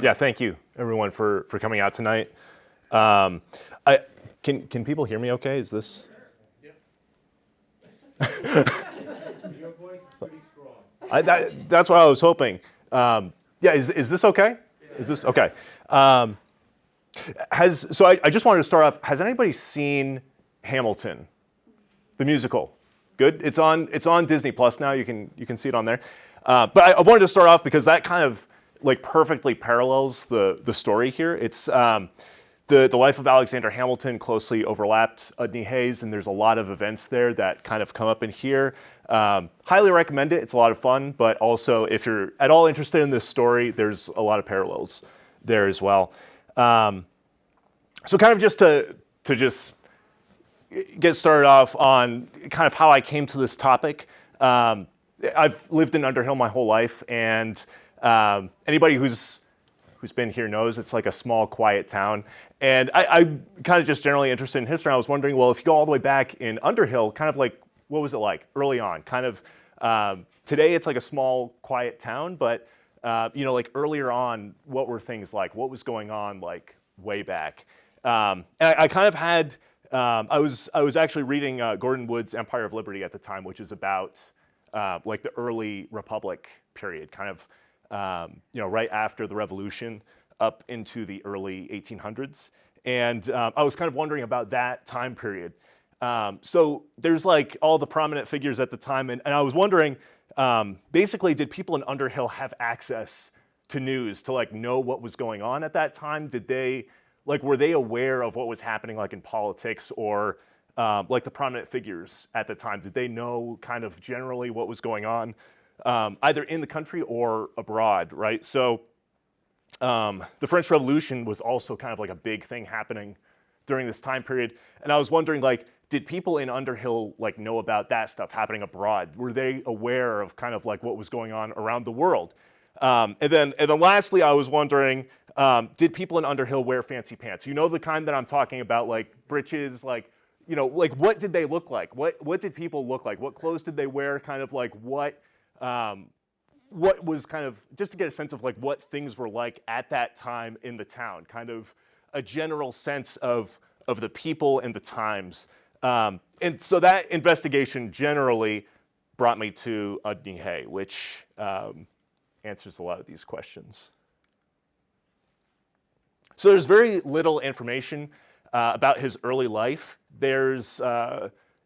Yeah, thank you, everyone, for coming out tonight. Can people hear me okay? Is this? Your voice is pretty strong. That's what I was hoping. Yeah, is this okay? Is this okay? I just wanted to start off. Has anybody seen Hamilton, the musical? Good. It's on Disney Plus now. You can see it on there. But I wanted to start off because that kind of like perfectly parallels the story here. It's the life of Alexander Hamilton closely overlapped Udney Hay's, and there's a lot of events there that kind of come up in here. Highly recommend it. It's a lot of fun, but also if you're at all interested in this story, there's a lot of parallels there as well. So kind of just to just get started off on kind of how I came to this topic. I've lived in Underhill my whole life, and anybody who's been here knows it's like a small, quiet town. And I'm kind of just generally interested in history. I was wondering, well, if you go all the way back in Underhill, kind of like, what was it like early on? Kind of, today it's like a small, quiet town, but like earlier on, what were things like? What was going on like way back? And I kind of had, I was actually reading Gordon Wood's Empire of Liberty at the time, which is about like the early Republic period, kind of, right after the Revolution up into the early 1800s. And I was kind of wondering about that time period. So there's like all the prominent figures at the time. And I was wondering, basically, did people in Underhill have access to news to like know what was going on at that time? Did they, like, were they aware of what was happening like in politics or like the prominent figures at the time? Did they know kind of generally what was going on either in the country or abroad, right? So the French Revolution was also kind of like a big thing happening during this time period. And I was wondering, like, did people in Underhill like know about that stuff happening abroad? Were they aware of kind of like what was going on around the world? And then lastly, I was wondering, did people in Underhill wear fancy pants? You know, the kind that I'm talking about, like breeches, like, like what did they look like? What did people look like? What clothes did they wear? Kind of like what was kind of, just to get a sense of like what things were like at that time in the town, kind of a general sense of the people and the times. And so that investigation generally brought me to Udney Hay, which answers a lot of these questions. So there's very little information about his early life. There's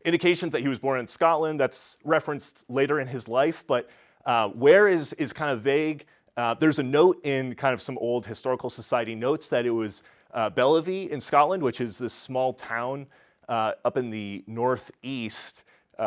indications that he was born in Scotland. That's referenced later in his life, but where is kind of vague. There's a note in kind of some old historical society notes that it was Bellevue in Scotland, which is this small town up in the northeast,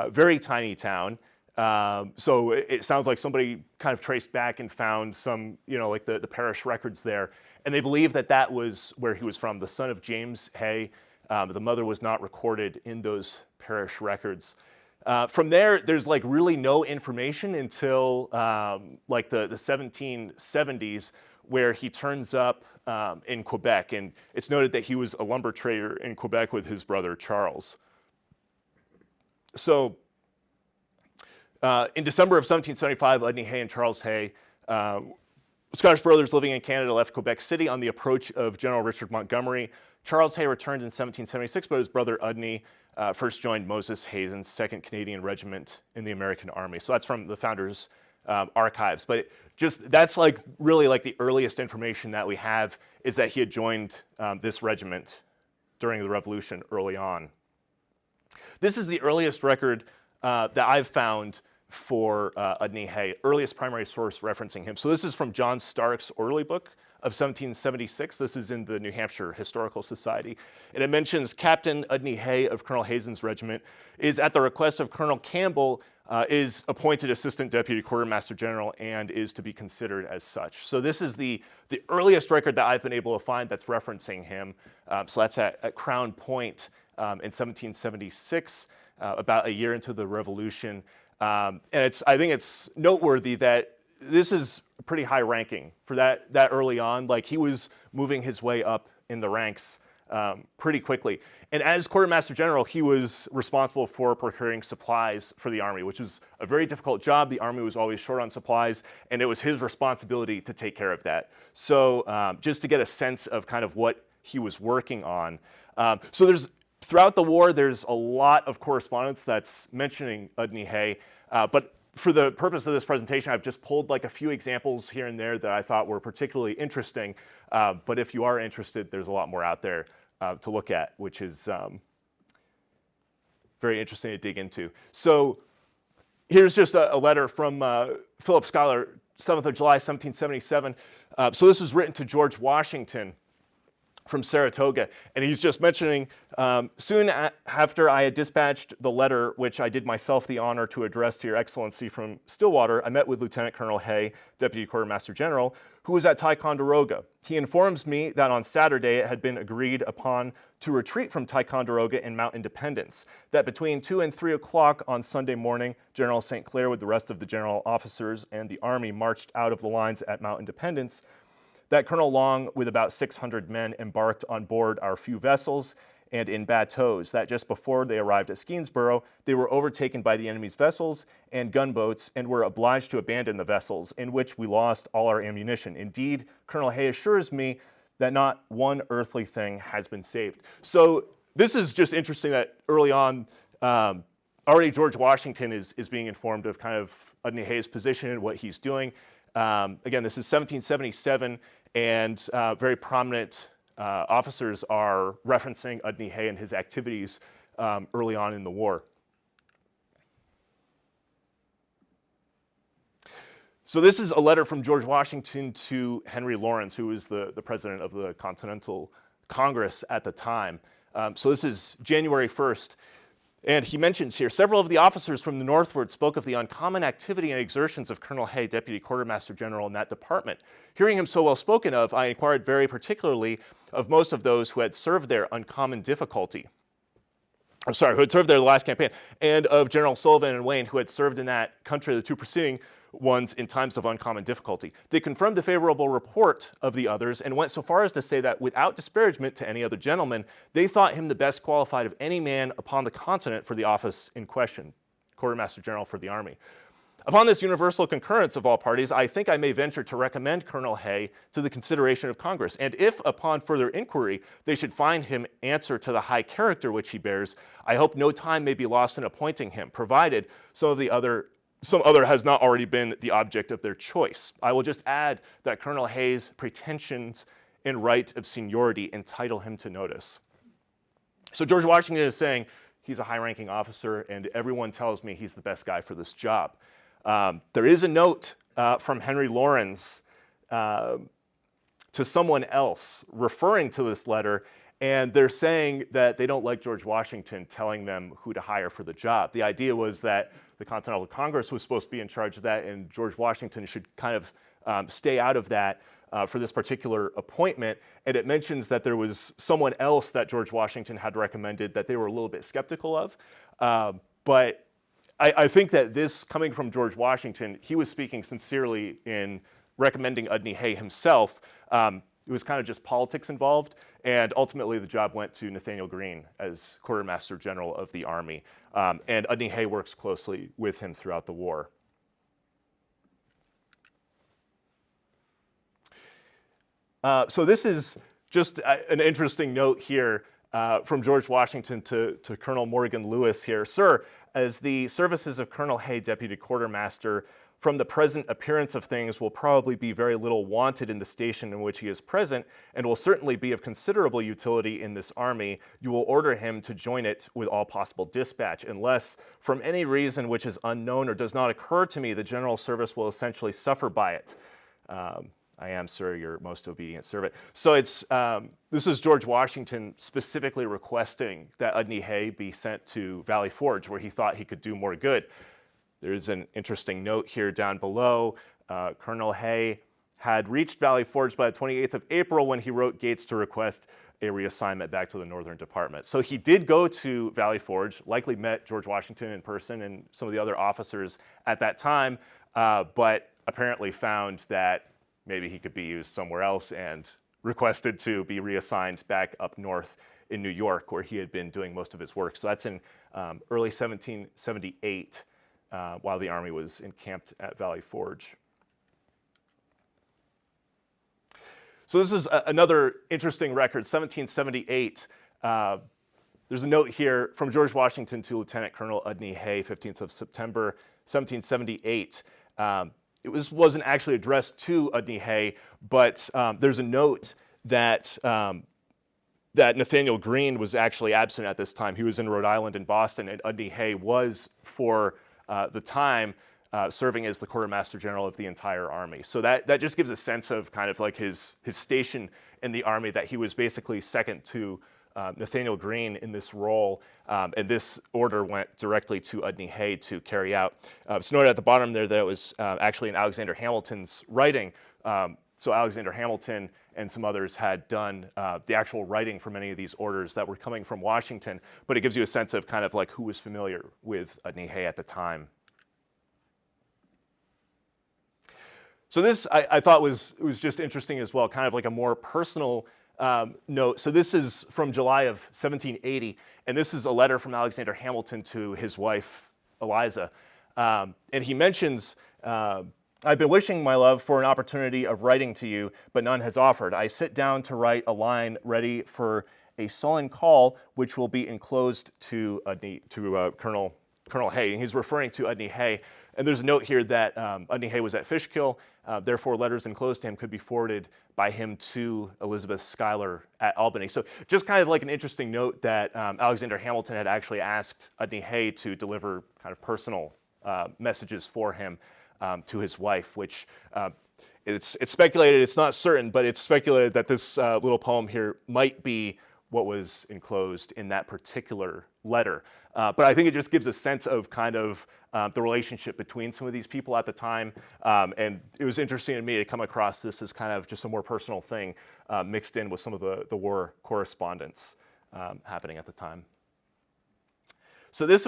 very tiny town. So it sounds like somebody kind of traced back and found some, like the parish records there. And they believe that was where he was from, the son of James Hay. The mother was not recorded in those parish records. From there, there's like really no information until like the 1770s, where he turns up in Quebec. And it's noted that he was a lumber trader in Quebec with his brother Charles. So in December of 1775, Udney Hay and Charles Hay, Scottish brothers living in Canada, left Quebec City on the approach of General Richard Montgomery. Charles Hay returned in 1776, but his brother Udney first joined Moses Hazen's 2nd Canadian Regiment in the American Army. So that's from the founders' archives. But that's like really like the earliest information that we have is that he had joined this regiment during the Revolution early on. This is the earliest record that I've found for Udney Hay, earliest primary source referencing him. So this is from John Stark's Orderly Book of 1776. This is in the New Hampshire Historical Society. And it mentions Captain Udney Hay of Colonel Hazen's regiment is, at the request of Colonel Campbell, is appointed Assistant Deputy Quartermaster General and is to be considered as such. So this is the earliest record that I've been able to find that's referencing him. So that's at Crown Point in 1776, about a year into the Revolution. And I think it's noteworthy that this is pretty high ranking for that early on. Like, he was moving his way up in the ranks pretty quickly. And as Quartermaster General, he was responsible for procuring supplies for the Army, which was a very difficult job. The Army was always short on supplies, and it was his responsibility to take care of that. So just to get a sense of kind of what he was working on. Throughout the war, there's a lot of correspondence that's mentioning Udney Hay, but for the purpose of this presentation, I've just pulled like a few examples here and there that I thought were particularly interesting. But if you are interested, there's a lot more out there to look at, which is very interesting to dig into. So here's just a letter from Philip Schuyler, 7th of July, 1777. So this was written to George Washington from Saratoga, and he's just mentioning, soon after I had dispatched the letter which I did myself the honor to address to your excellency from Stillwater, I met with Lieutenant Colonel Hay, Deputy Quartermaster General, who was at Ticonderoga. He informs me that on Saturday it had been agreed upon to retreat from Ticonderoga and Mount Independence, that between 2 and 3 o'clock on Sunday morning, General St. Clair with the rest of the general officers and the Army marched out of the lines at Mount Independence, that Colonel Long, with about 600 men, embarked on board our few vessels and in bateaux, that just before they arrived at Skenesborough, they were overtaken by the enemy's vessels and gunboats and were obliged to abandon the vessels, in which we lost all our ammunition. Indeed, Colonel Hay assures me that not one earthly thing has been saved. So this is just interesting that early on, already George Washington is being informed of kind of Udney Hay's position and what he's doing. Again, this is 1777, and very prominent officers are referencing Udney Hay and his activities early on in the war. So this is a letter from George Washington to Henry Lawrence, who was the president of the Continental Congress at the time. So this is January 1st. And he mentions here, several of the officers from the northward spoke of the uncommon activity and exertions of Colonel Hay, Deputy Quartermaster General in that department. Hearing him so well spoken of, I inquired very particularly of most of those who had served there uncommon difficulty. Who had served there the last campaign, and of General Sullivan and Wayne, who had served in that country the two preceding ones in times of uncommon difficulty. They confirmed the favorable report of the others and went so far as to say that without disparagement to any other gentleman, they thought him the best qualified of any man upon the continent for the office in question, Quartermaster General for the Army. Upon this universal concurrence of all parties, I think I may venture to recommend Colonel Hay to the consideration of Congress, and if upon further inquiry they should find him answer to the high character which he bears, I hope no time may be lost in appointing him, provided some other has not already been the object of their choice. I will just add that Colonel Hay's pretensions and right of seniority entitle him to notice. So George Washington is saying he's a high-ranking officer, and everyone tells me he's the best guy for this job. There is a note from Henry Lawrence to someone else referring to this letter, and they're saying that they don't like George Washington telling them who to hire for the job. The idea was that the Continental Congress was supposed to be in charge of that, and George Washington should kind of stay out of that for this particular appointment. And it mentions that there was someone else that George Washington had recommended that they were a little bit skeptical of. But I think that this, coming from George Washington, he was speaking sincerely in recommending Udney Hay himself. It was kind of just politics involved, and ultimately the job went to Nathaniel Greene as Quartermaster General of the Army. And Udney Hay works closely with him throughout the war. So this is just an interesting note here from George Washington to Colonel Morgan Lewis here. Sir, as the services of Colonel Hay, Deputy Quartermaster, from the present appearance of things will probably be very little wanted in the station in which he is present, and will certainly be of considerable utility in this army, you will order him to join it with all possible dispatch, unless from any reason which is unknown or does not occur to me, the general service will essentially suffer by it. I am, sir, your most obedient servant. So this is George Washington specifically requesting that Udney Hay be sent to Valley Forge, where he thought he could do more good. There's an interesting note here down below. Colonel Hay had reached Valley Forge by the 28th of April when he wrote Gates to request a reassignment back to the Northern Department. So he did go to Valley Forge, likely met George Washington in person and some of the other officers at that time, but apparently found that maybe he could be used somewhere else and requested to be reassigned back up north in New York, where he had been doing most of his work. So that's in early 1778, while the Army was encamped at Valley Forge. So this is another interesting record, 1778. There's a note here from George Washington to Lieutenant Colonel Udney Hay, 15th of September, 1778. It wasn't actually addressed to Udney Hay, but there's a note that that Nathaniel Greene was actually absent at this time. He was in Rhode Island and Boston, and Udney Hay was, for the time, serving as the Quartermaster General of the entire Army. So that just gives a sense of kind of like his station in the Army, that he was basically second to Nathaniel Greene in this role, and this order went directly to Udney Hay to carry out. It's noted at the bottom there that it was actually in Alexander Hamilton's writing. So Alexander Hamilton and some others had done the actual writing for many of these orders that were coming from Washington, but it gives you a sense of kind of like who was familiar with Udney Hay at the time. So this I thought was just interesting as well, kind of like a more personal note. So this is from July of 1780, and this is a letter from Alexander Hamilton to his wife, Eliza. And he mentions, I've been wishing, my love, for an opportunity of writing to you, but none has offered. I sit down to write a line ready for a sullen call, which will be enclosed to Colonel Hay. And he's referring to Udney Hay. And there's a note here that Udney Hay was at Fishkill, therefore letters enclosed to him could be forwarded by him to Elizabeth Schuyler at Albany. So just kind of like an interesting note that Alexander Hamilton had actually asked Udney Hay to deliver kind of personal messages for him to his wife, which it's speculated, it's not certain, but it's speculated that this little poem here might be what was enclosed in that particular letter. But I think it just gives a sense of kind of the relationship between some of these people at the time. And it was interesting to me to come across this as kind of just a more personal thing mixed in with some of the war correspondence happening at the time. So this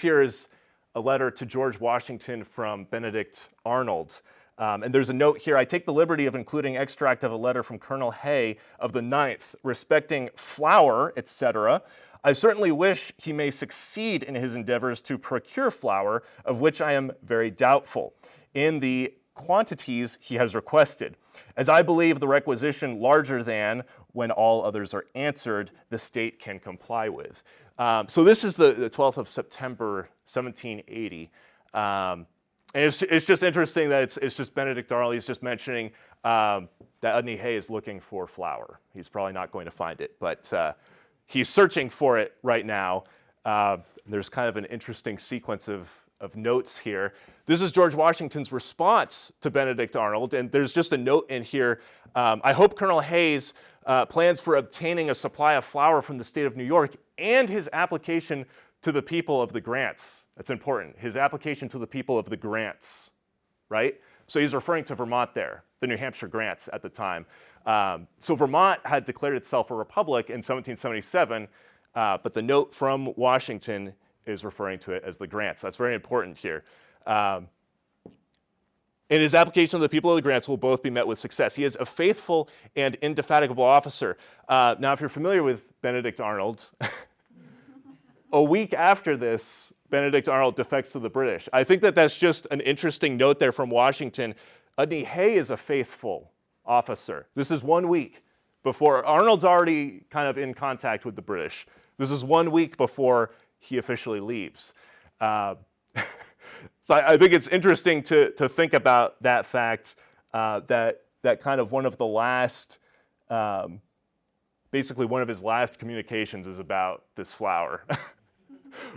here is a letter to George Washington from Benedict Arnold. And there's a note here. I take the liberty of including extract of a letter from Colonel Hay of the 9th respecting flour, etc. I certainly wish he may succeed in his endeavors to procure flour, of which I am very doubtful, in the quantities he has requested, as I believe the requisition larger than, when all others are answered, the state can comply with. So this is the 12th of September, 1780. And it's just interesting that it's just Benedict Arnold. He's just mentioning that Udney Hay is looking for flour. He's probably not going to find it, but he's searching for it right now. There's kind of an interesting sequence of notes here. This is George Washington's response to Benedict Arnold, and there's just a note in here. I hope Colonel Hay's plans for obtaining a supply of flour from the state of New York and his application to the people of the grants. That's important. His application to the people of the grants, right? So he's referring to Vermont there, the New Hampshire grants at the time. So Vermont had declared itself a republic in 1777, but the note from Washington is referring to it as the grants. That's very important here. And his application to the people of the grants will both be met with success. He is a faithful and indefatigable officer. Now, if you're familiar with Benedict Arnold, a week after this, Benedict Arnold defects to the British. I think that that's just an interesting note there from Washington. Udney Hay is a faithful officer. This is 1 week before Arnold's already kind of in contact with the British. This is 1 week before he officially leaves. So I think it's interesting to think about that fact, that kind of one of the last, basically one of his last communications is about this flour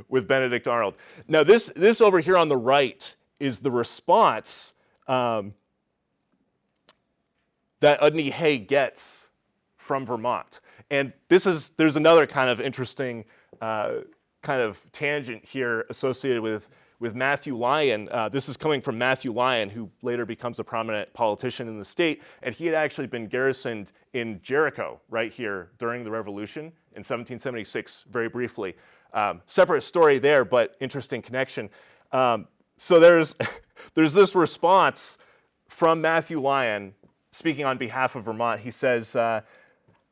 with Benedict Arnold. Now this over here on the right is the response that Udney Hay gets from Vermont. And there's another kind of interesting kind of tangent here associated with Matthew Lyon. This is coming from Matthew Lyon, who later becomes a prominent politician in the state, and he had actually been garrisoned in Jericho right here during the Revolution in 1776, very briefly. Separate story there, but interesting connection. So there's this response from Matthew Lyon speaking on behalf of Vermont, he says that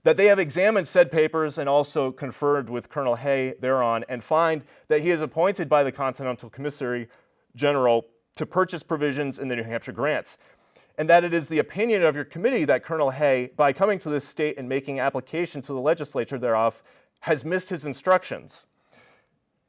they have examined said papers and also conferred with Colonel Hay thereon and find that he is appointed by the Continental Commissary General to purchase provisions in the New Hampshire grants, and that it is the opinion of your committee that Colonel Hay, by coming to this state and making application to the legislature thereof, has missed his instructions.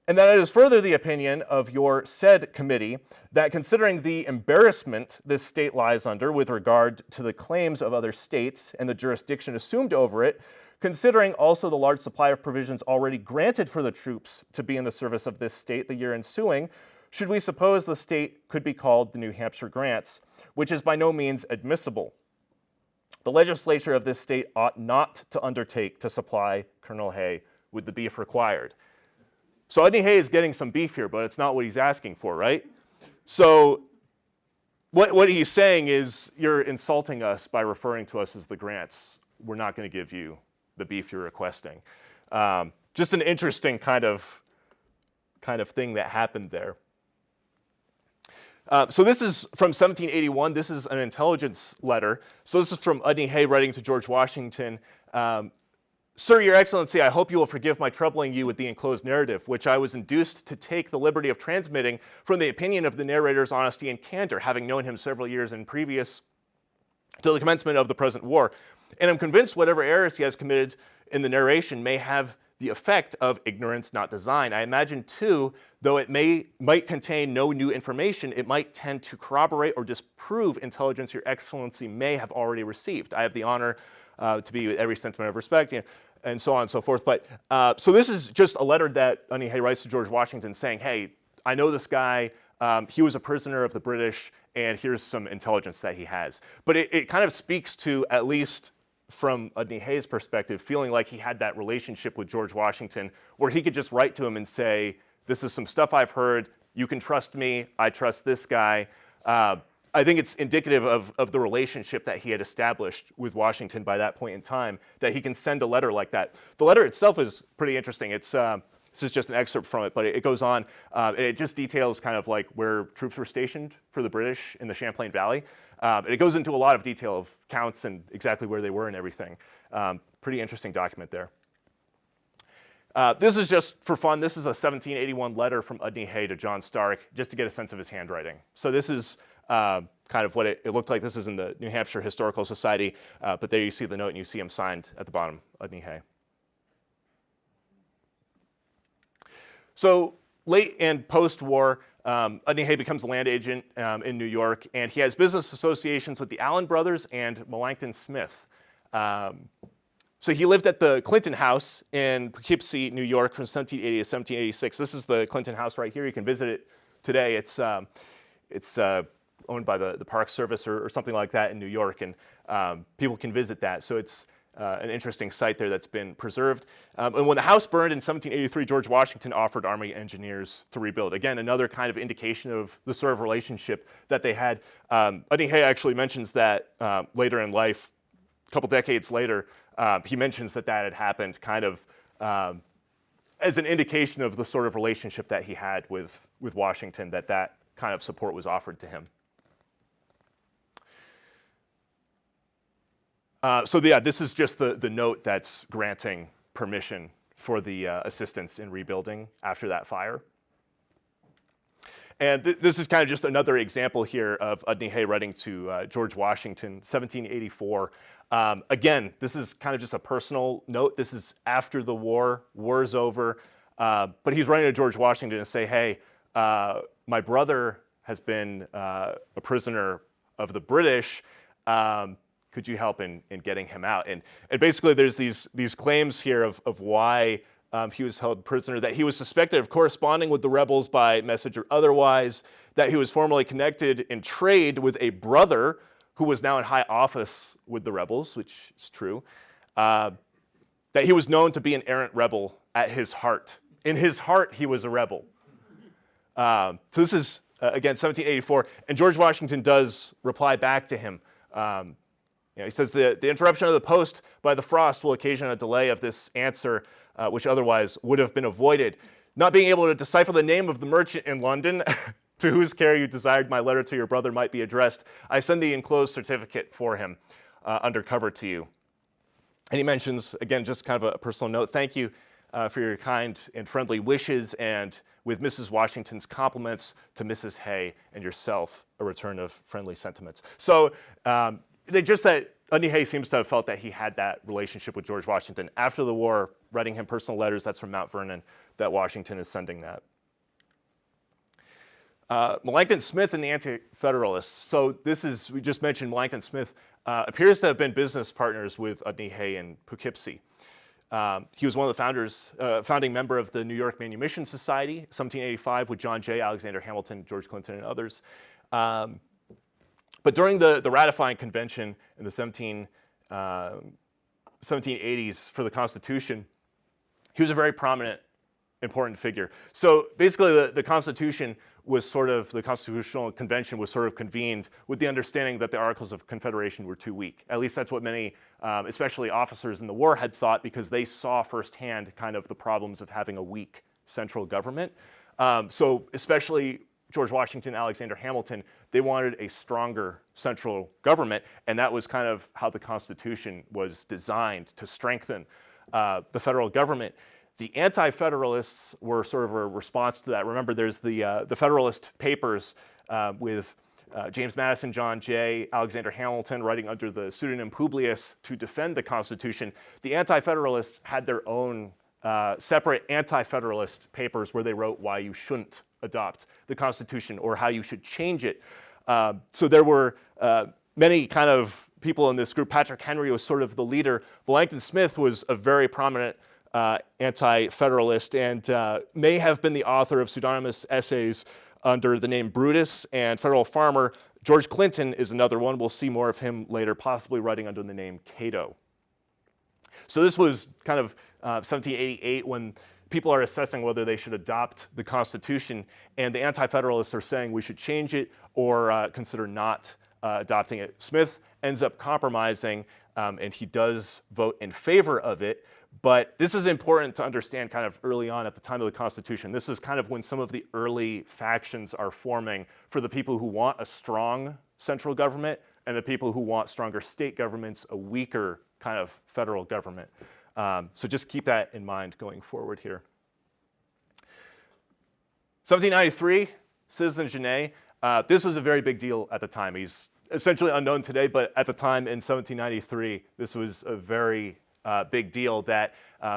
And that it is further the opinion of your said committee that considering the embarrassment this state lies under with regard to the claims of other states and the jurisdiction assumed over it, considering also the large supply of provisions already granted for the troops to be in the service of this state the year ensuing, should we suppose the state could be called the New Hampshire grants, which is by no means admissible. The legislature of this state ought not to undertake to supply Colonel Hay with the beef required. So Udney Hay is getting some beef here, but it's not what he's asking for, right? So what he's saying is, you're insulting us by referring to us as the grants. We're not going to give you the beef you're requesting. Just an interesting kind of thing that happened there. So this is from 1781. This is an intelligence letter. So this is from Udney Hay writing to George Washington. Sir, Your Excellency, I hope you will forgive my troubling you with the enclosed narrative, which I was induced to take the liberty of transmitting from the opinion of the narrator's honesty and candor, having known him several years in previous to the commencement of the present war. And I'm convinced whatever errors he has committed in the narration may have the effect of ignorance, not design. I imagine, too, though it might contain no new information, it might tend to corroborate or disprove intelligence Your Excellency may have already received. I have the honor to be with every sentiment of respect, and so on and so forth. But so this is just a letter that Udney Hay writes to George Washington saying, hey, I know this guy. He was a prisoner of the British, and here's some intelligence that he has. But it kind of speaks to, at least from Udney Hay's perspective, feeling like he had that relationship with George Washington where he could just write to him and say, this is some stuff I've heard. You can trust me. I trust this guy. I think it's indicative of the relationship that he had established with Washington by that point in time, that he can send a letter like that. The letter itself is pretty interesting. This is just an excerpt from it, but it goes on. And it just details kind of like where troops were stationed for the British in the Champlain Valley. And it goes into a lot of detail of counts and exactly where they were and everything. Pretty interesting document there. This is just for fun. This is a 1781 letter from Udney Hay to John Stark, just to get a sense of his handwriting. So this is kind of what it looked like. This is in the New Hampshire Historical Society, but there you see the note and you see him signed at the bottom, Udney Hay. So late and post-war, Udney Hay becomes a land agent in New York, and he has business associations with the Allen brothers and Melancton Smith. So he lived at the Clinton House in Poughkeepsie, New York from 1780 to 1786. This is the Clinton House right here. You can visit it today. It's owned by the Park Service or something like that in New York, and people can visit that. So it's an interesting site there that's been preserved. And when the house burned in 1783, George Washington offered Army engineers to rebuild. Again, another kind of indication of the sort of relationship that they had. Udney Hay actually mentions that later in life, a couple decades later, he mentions that had happened kind of as an indication of the sort of relationship that he had with Washington, that kind of support was offered to him. So yeah, this is just the note that's granting permission for the assistance in rebuilding after that fire. And this is kind of just another example here of Udney Hay writing to George Washington, 1784. Again, this is kind of just a personal note. This is after the war's over. But he's writing to George Washington to say, hey, my brother has been a prisoner of the British. Could you help in getting him out? And basically there's these claims here of why he was held prisoner, that he was suspected of corresponding with the rebels by message or otherwise, that he was formerly connected in trade with a brother who was now in high office with the rebels, which is true, that he was known to be an errant rebel at his heart. In his heart, he was a rebel. So this is, again, 1784, and George Washington does reply back to him. He says, the interruption of the post by the frost will occasion a delay of this answer, which otherwise would have been avoided. Not being able to decipher the name of the merchant in London, to whose care you desired my letter to your brother might be addressed, I send the enclosed certificate for him. undercover to you. And he mentions, again, just kind of a personal note, thank you for your kind and friendly wishes, and with Mrs. Washington's compliments to Mrs. Hay and yourself, a return of friendly sentiments. So that Udney Hay seems to have felt that he had that relationship with George Washington. After the war, writing him personal letters, that's from Mount Vernon, that Washington is sending that. Melancthon Smith and the Anti-Federalists. So we just mentioned Melancthon Smith appears to have been business partners with Udney Hay in Poughkeepsie. He was one of the founding member of the New York Manumission Society, 1785, with John Jay, Alexander Hamilton, George Clinton, and others. But during the ratifying convention in the 1780s for the Constitution, he was a very prominent, important figure. So basically, the Constitution was the Constitutional Convention was sort of convened with the understanding that the Articles of Confederation were too weak. At least that's what many, especially officers in the war, had thought, because they saw firsthand kind of the problems of having a weak central government. So especially George Washington, Alexander Hamilton, they wanted a stronger central government, and that was kind of how the Constitution was designed, to strengthen the federal government. The Anti-Federalists were sort of a response to that. Remember, there's the Federalist Papers with James Madison, John Jay, Alexander Hamilton writing under the pseudonym Publius to defend the Constitution. The Anti-Federalists had their own separate Anti-Federalist papers where they wrote why you shouldn't adopt the Constitution or how you should change it. So there were many kind of people in this group. Patrick Henry was sort of the leader. Melancthon Smith was a very prominent Anti-Federalist and may have been the author of pseudonymous essays under the name Brutus and Federal Farmer. George Clinton is another one. We'll see more of him later, possibly writing under the name Cato. So this was kind of 1788 when people are assessing whether they should adopt the Constitution, and the Anti-Federalists are saying we should change it or consider not adopting it. Smith ends up compromising, and he does vote in favor of it. But this is important to understand kind of early on at the time of the Constitution. This is kind of when some of the early factions are forming for the people who want a strong central government and the people who want stronger state governments, a weaker kind of federal government. So just keep that in mind going forward here. 1793, Citizen Genet. This was a very big deal at the time. He's essentially unknown today, but at the time in 1793, this was a very big deal. That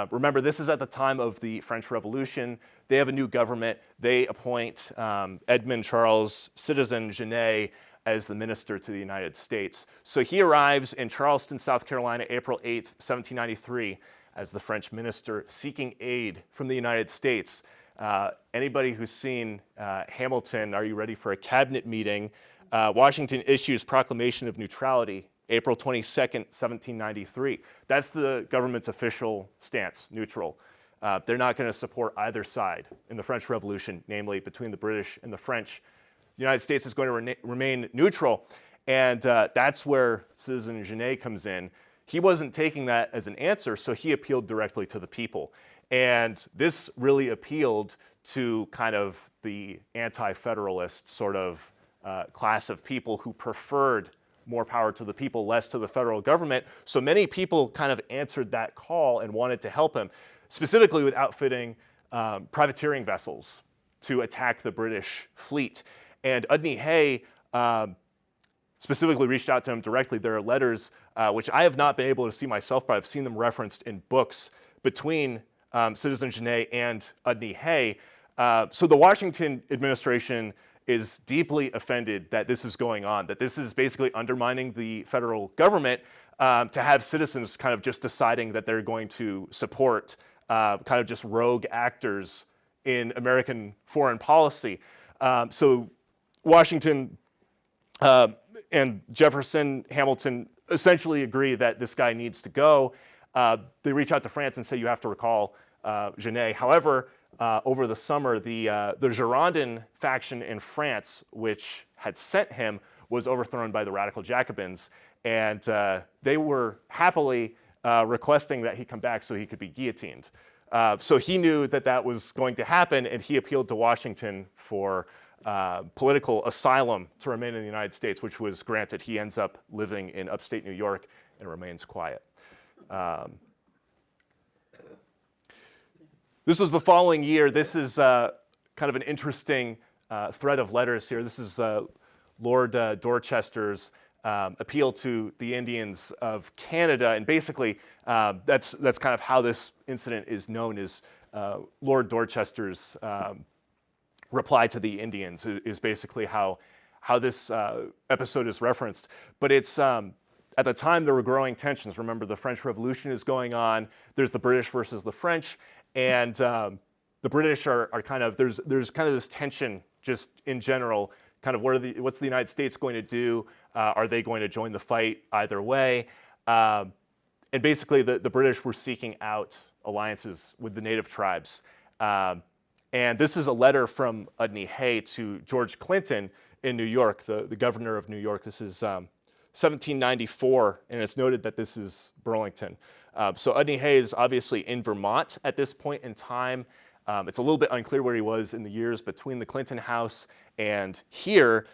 remember, this is at the time of the French Revolution. They have a new government. They appoint Edmund Charles Citizen Genet as the minister to the United States. So he arrives in Charleston, South Carolina, April 8th, 1793, as the French minister, seeking aid from the United States. Anybody who's seen Hamilton, Are You Ready for a Cabinet Meeting? Washington issues Proclamation of Neutrality, April 22nd, 1793. That's the government's official stance, neutral. They're not going to support either side in the French Revolution, namely between the British and the French. The United States is going to remain neutral, and that's where Citizen Genet comes in. He wasn't taking that as an answer, so he appealed directly to the people. And this really appealed to kind of the anti-federalist sort of class of people who preferred more power to the people, less to the federal government. So many people kind of answered that call and wanted to help him, specifically with outfitting privateering vessels to attack the British fleet. And Udney Hay specifically reached out to him directly. There are letters, which I have not been able to see myself, but I've seen them referenced in books between Citizen Genet and Udney Hay. So the Washington administration is deeply offended that this is going on, that this is basically undermining the federal government, to have citizens kind of just deciding that they're going to support kind of just rogue actors in American foreign policy. So Washington and Jefferson, Hamilton essentially agree that this guy needs to go. They reach out to France and say you have to recall Genet. However, over the summer, the Girondin faction in France, which had sent him, was overthrown by the radical Jacobins, and they were happily requesting that he come back so he could be guillotined. So he knew that that was going to happen, and he appealed to Washington for political asylum to remain in the United States, which was granted. He ends up living in upstate New York and remains quiet. This was the following year. This is kind of an interesting thread of letters here. This is Lord Dorchester's appeal to the Indians of Canada, and basically that's kind of how this incident is known as Lord Dorchester's reply to the Indians is basically how this episode is referenced. But it's at the time there were growing tensions. Remember, the French Revolution is going on. There's the British versus the French, and the British are kind of there's kind of this tension just in general. Kind of what's the United States going to do? Are they going to join the fight either way? And basically, the British were seeking out alliances with the native tribes. And this is a letter from Udney Hay to George Clinton in New York, the governor of New York. This is 1794, and it's noted that this is Burlington. So Udney Hay is obviously in Vermont at this point in time. It's a little bit unclear where he was in the years between the Clinton house and here.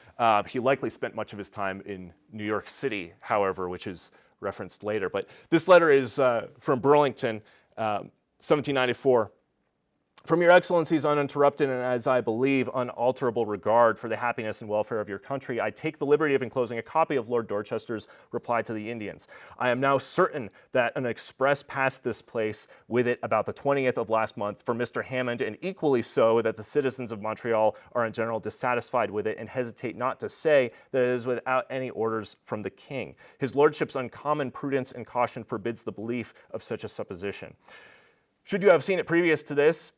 He likely spent much of his time in New York City, however, which is referenced later. But this letter is from Burlington, 1794. From your excellency's uninterrupted and, as I believe, unalterable regard for the happiness and welfare of your country, I take the liberty of enclosing a copy of Lord Dorchester's reply to the Indians. I am now certain that an express passed this place with it about the 20th of last month for Mr. Hammond, and equally so that the citizens of Montreal are in general dissatisfied with it and hesitate not to say that it is without any orders from the king. His lordship's uncommon prudence and caution forbids the belief of such a supposition. Should you have seen it previous to this,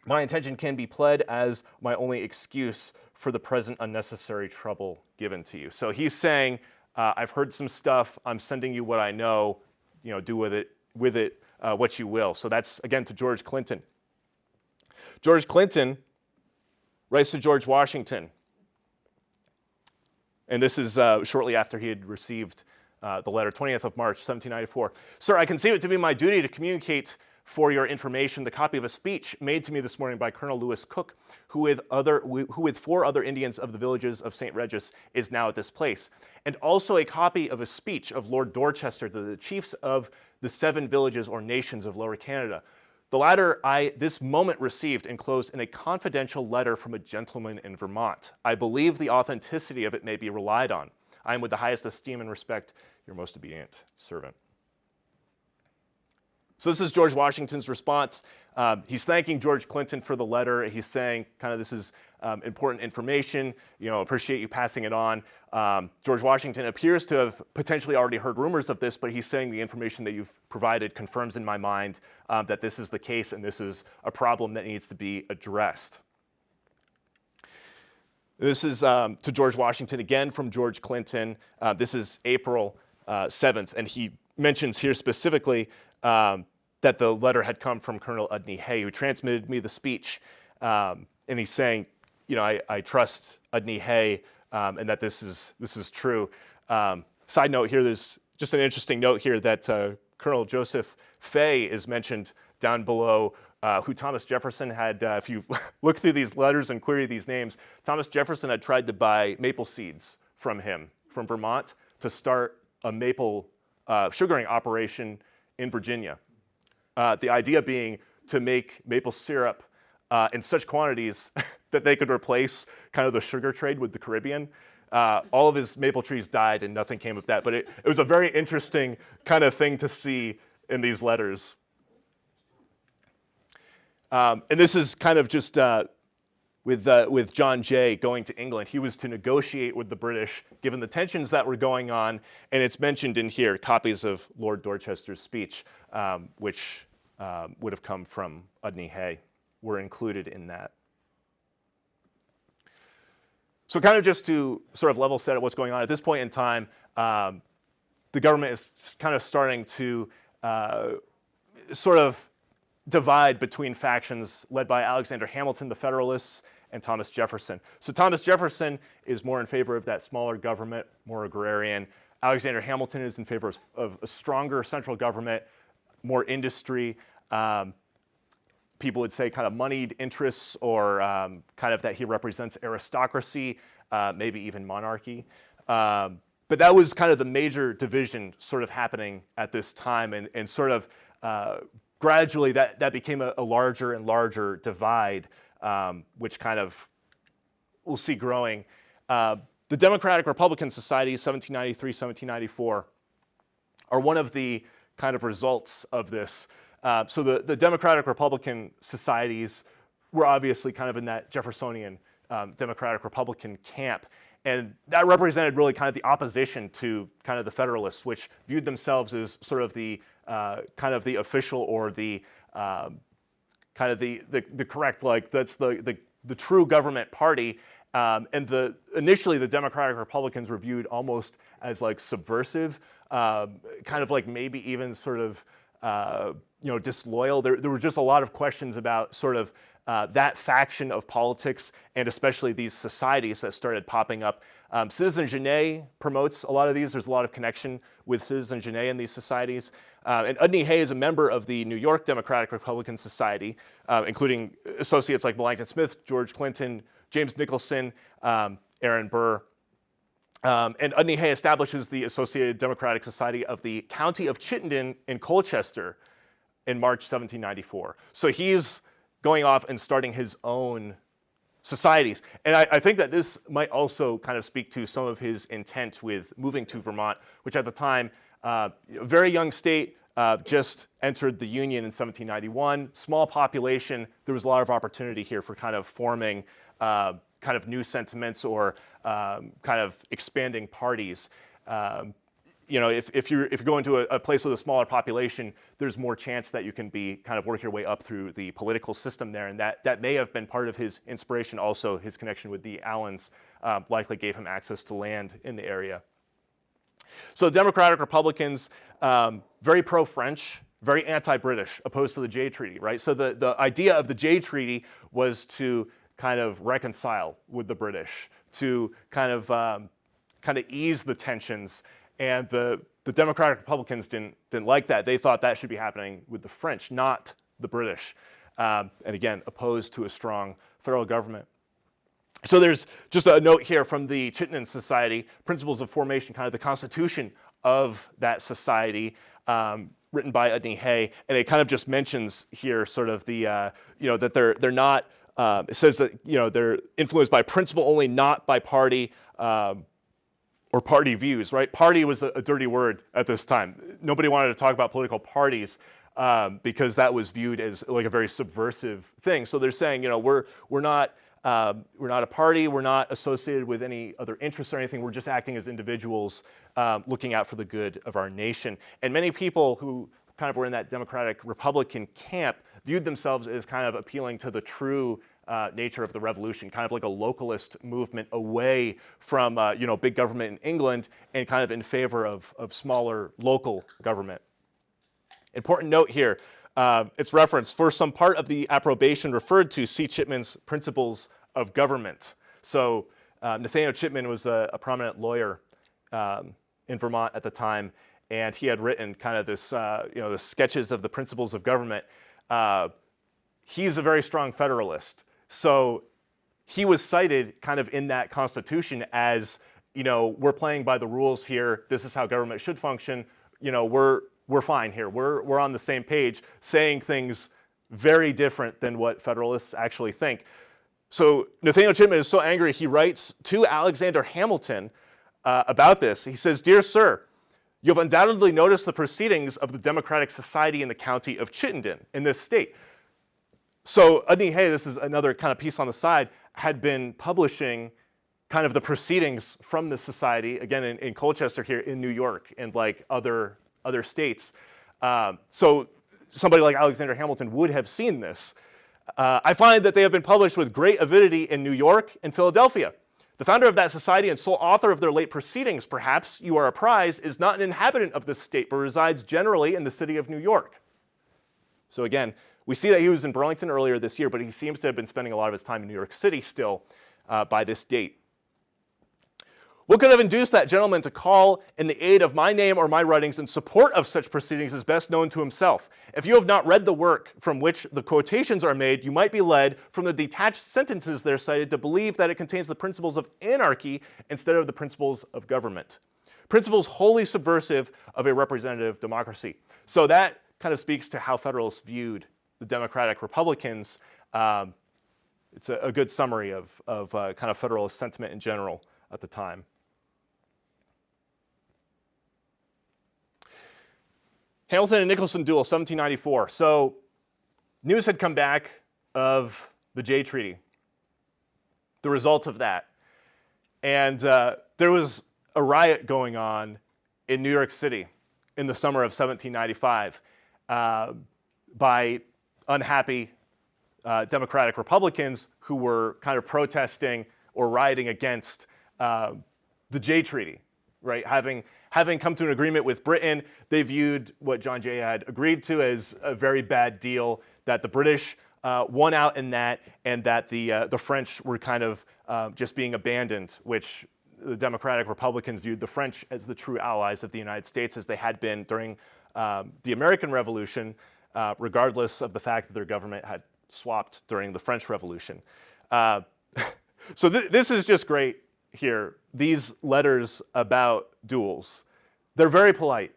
my intention can be pled as my only excuse for the present unnecessary trouble given to you. So he's saying, I've heard some stuff. I'm sending you what I know. Do with it what you will. So that's again to George Clinton. George Clinton writes to George Washington, and this is shortly after he had received the letter, 20th of March, 1794. Sir, I conceive it to be my duty to communicate for your information the copy of a speech made to me this morning by Colonel Lewis Cook, who with 4 other Indians of the villages of St. Regis is now at this place, and also a copy of a speech of Lord Dorchester to the chiefs of the 7 villages or nations of Lower Canada. The latter I this moment received enclosed in a confidential letter from a gentleman in Vermont. I believe the authenticity of it may be relied on. I am with the highest esteem and respect, your most obedient servant. So this is George Washington's response. He's thanking George Clinton for the letter. He's saying, kind of, this is important information. Appreciate you passing it on. George Washington appears to have potentially already heard rumors of this, but he's saying the information that you've provided confirms in my mind that this is the case and this is a problem that needs to be addressed. This is to George Washington again from George Clinton. This is April 7th, and he mentions here specifically that the letter had come from Colonel Udney Hay, who transmitted me the speech. And he's saying, I trust Udney Hay and that this is true. Side note here, there's just an interesting note here that Colonel Joseph Fay is mentioned down below, who Thomas Jefferson had, if you look through these letters and query these names, Thomas Jefferson had tried to buy maple seeds from him, from Vermont, to start a maple sugaring operation in Virginia. The idea being to make maple syrup in such quantities that they could replace kind of the sugar trade with the Caribbean. All of his maple trees died and nothing came of that. But it was a very interesting kind of thing to see in these letters. And this is kind of just with John Jay going to England. He was to negotiate with the British, given the tensions that were going on, and it's mentioned in here, copies of Lord Dorchester's speech, which would have come from Udney Hay, were included in that. So kind of just to sort of level set what's going on at this point in time, the government is kind of starting to sort of divide between factions led by Alexander Hamilton, the Federalists, and Thomas Jefferson. So Thomas Jefferson is more in favor of that smaller government, more agrarian. Alexander Hamilton is in favor of a stronger central government, more industry. people would say kind of moneyed interests, or kind of that he represents aristocracy, maybe even monarchy. But that was kind of the major division sort of happening at this time, and sort of gradually that became a larger and larger divide, which kind of we'll see growing. The Democratic Republican Societies, 1793, 1794, are one of the kind of results of this. So the Democratic Republican Societies were obviously kind of in that Jeffersonian Democratic Republican camp. And that represented really kind of the opposition to kind of the Federalists, which viewed themselves as sort of the kind of the official, or the kind of the correct, like that's the true government party. And initially the Democratic Republicans were viewed almost as like subversive, kind of like maybe even sort of disloyal. There were just a lot of questions about sort of that faction of politics, and especially these societies that started popping up. Citizen Genet promotes a lot of these. There's a lot of connection with Citizen Genet in these societies. And Udney Hay is a member of the New York Democratic Republican Society, including associates like Melancthon Smith, George Clinton, James Nicholson, Aaron Burr. And Udney Hay establishes the Associated Democratic Society of the County of Chittenden in Colchester in March 1794. So he's going off and starting his own societies. And I think that this might also kind of speak to some of his intent with moving to Vermont, which at the time, a very young state, just entered the Union in 1791, small population. There was a lot of opportunity here for kind of forming kind of new sentiments, or kind of expanding parties. If you're going to a place with a smaller population, there's more chance that you can be kind of work your way up through the political system there, and that may have been part of his inspiration. Also, his connection with the Allens likely gave him access to land in the area. So the Democratic Republicans, very pro-French, very anti-British, opposed to the Jay Treaty, right? So the idea of the Jay Treaty was to kind of reconcile with the British, to kind of ease the tensions. And the Democratic Republicans didn't like that. They thought that should be happening with the French, not the British. And again, opposed to a strong federal government. So there's just a note here from the Chittenden Society, Principles of Formation, kind of the constitution of that society, written by Udney Hay. And it kind of just mentions here sort of the, that they're not, it says that, they're influenced by principle only, not by party, or party views, right? Party was a dirty word at this time. Nobody wanted to talk about political parties because that was viewed as like a very subversive thing. So they're saying, we're not a party, we're not associated with any other interests or anything, we're just acting as individuals looking out for the good of our nation. And many people who kind of were in that Democratic Republican camp viewed themselves as kind of appealing to the true nature of the revolution, kind of like a localist movement away from big government in England, and kind of in favor of smaller local government. Important note here, it's referenced, for some part of the approbation referred to, see Chipman's Principles of Government. So Nathaniel Chipman was a prominent lawyer in Vermont at the time, and he had written kind of this, the sketches of the Principles of Government. He's a very strong Federalist. So he was cited kind of in that Constitution as, we're playing by the rules here. This is how government should function. We're fine here. We're on the same page, saying things very different than what Federalists actually think. So Nathaniel Chipman is so angry, he writes to Alexander Hamilton about this. He says, "Dear Sir, you have undoubtedly noticed the proceedings of the Democratic Society in the county of Chittenden in this state." So Udney Hay, this is another kind of piece on the side, had been publishing kind of the proceedings from the society, again in Colchester here in New York, and like other states. So somebody like Alexander Hamilton would have seen this. "I find that they have been published with great avidity in New York and Philadelphia. The founder of that society and sole author of their late proceedings, perhaps you are apprised, is not an inhabitant of this state, but resides generally in the city of New York." So again, we see that he was in Burlington earlier this year, but he seems to have been spending a lot of his time in New York City still by this date. What could have induced that gentleman to call in the aid of my name or my writings in support of such proceedings is best known to himself. If you have not read the work from which the quotations are made, you might be led, from the detached sentences there cited, to believe that it contains the principles of anarchy instead of the principles of government. Principles wholly subversive of a representative democracy. So that kind of speaks to how Federalists viewed the Democratic Republicans. It's a good summary of kind of Federalist sentiment in general at the time. Hamilton and Nicholson duel, 1794. So news had come back of the Jay Treaty, the result of that. And there was a riot going on in New York City in the summer of 1795 by unhappy Democratic Republicans who were kind of protesting or rioting against the Jay Treaty, right? Having come to an agreement with Britain, they viewed what John Jay had agreed to as a very bad deal, that the British won out in that, and that the French were kind of just being abandoned, which the Democratic Republicans viewed the French as the true allies of the United States, as they had been during the American Revolution, regardless of the fact that their government had swapped during the French Revolution. So this is just great here. These letters about duels, they're very polite.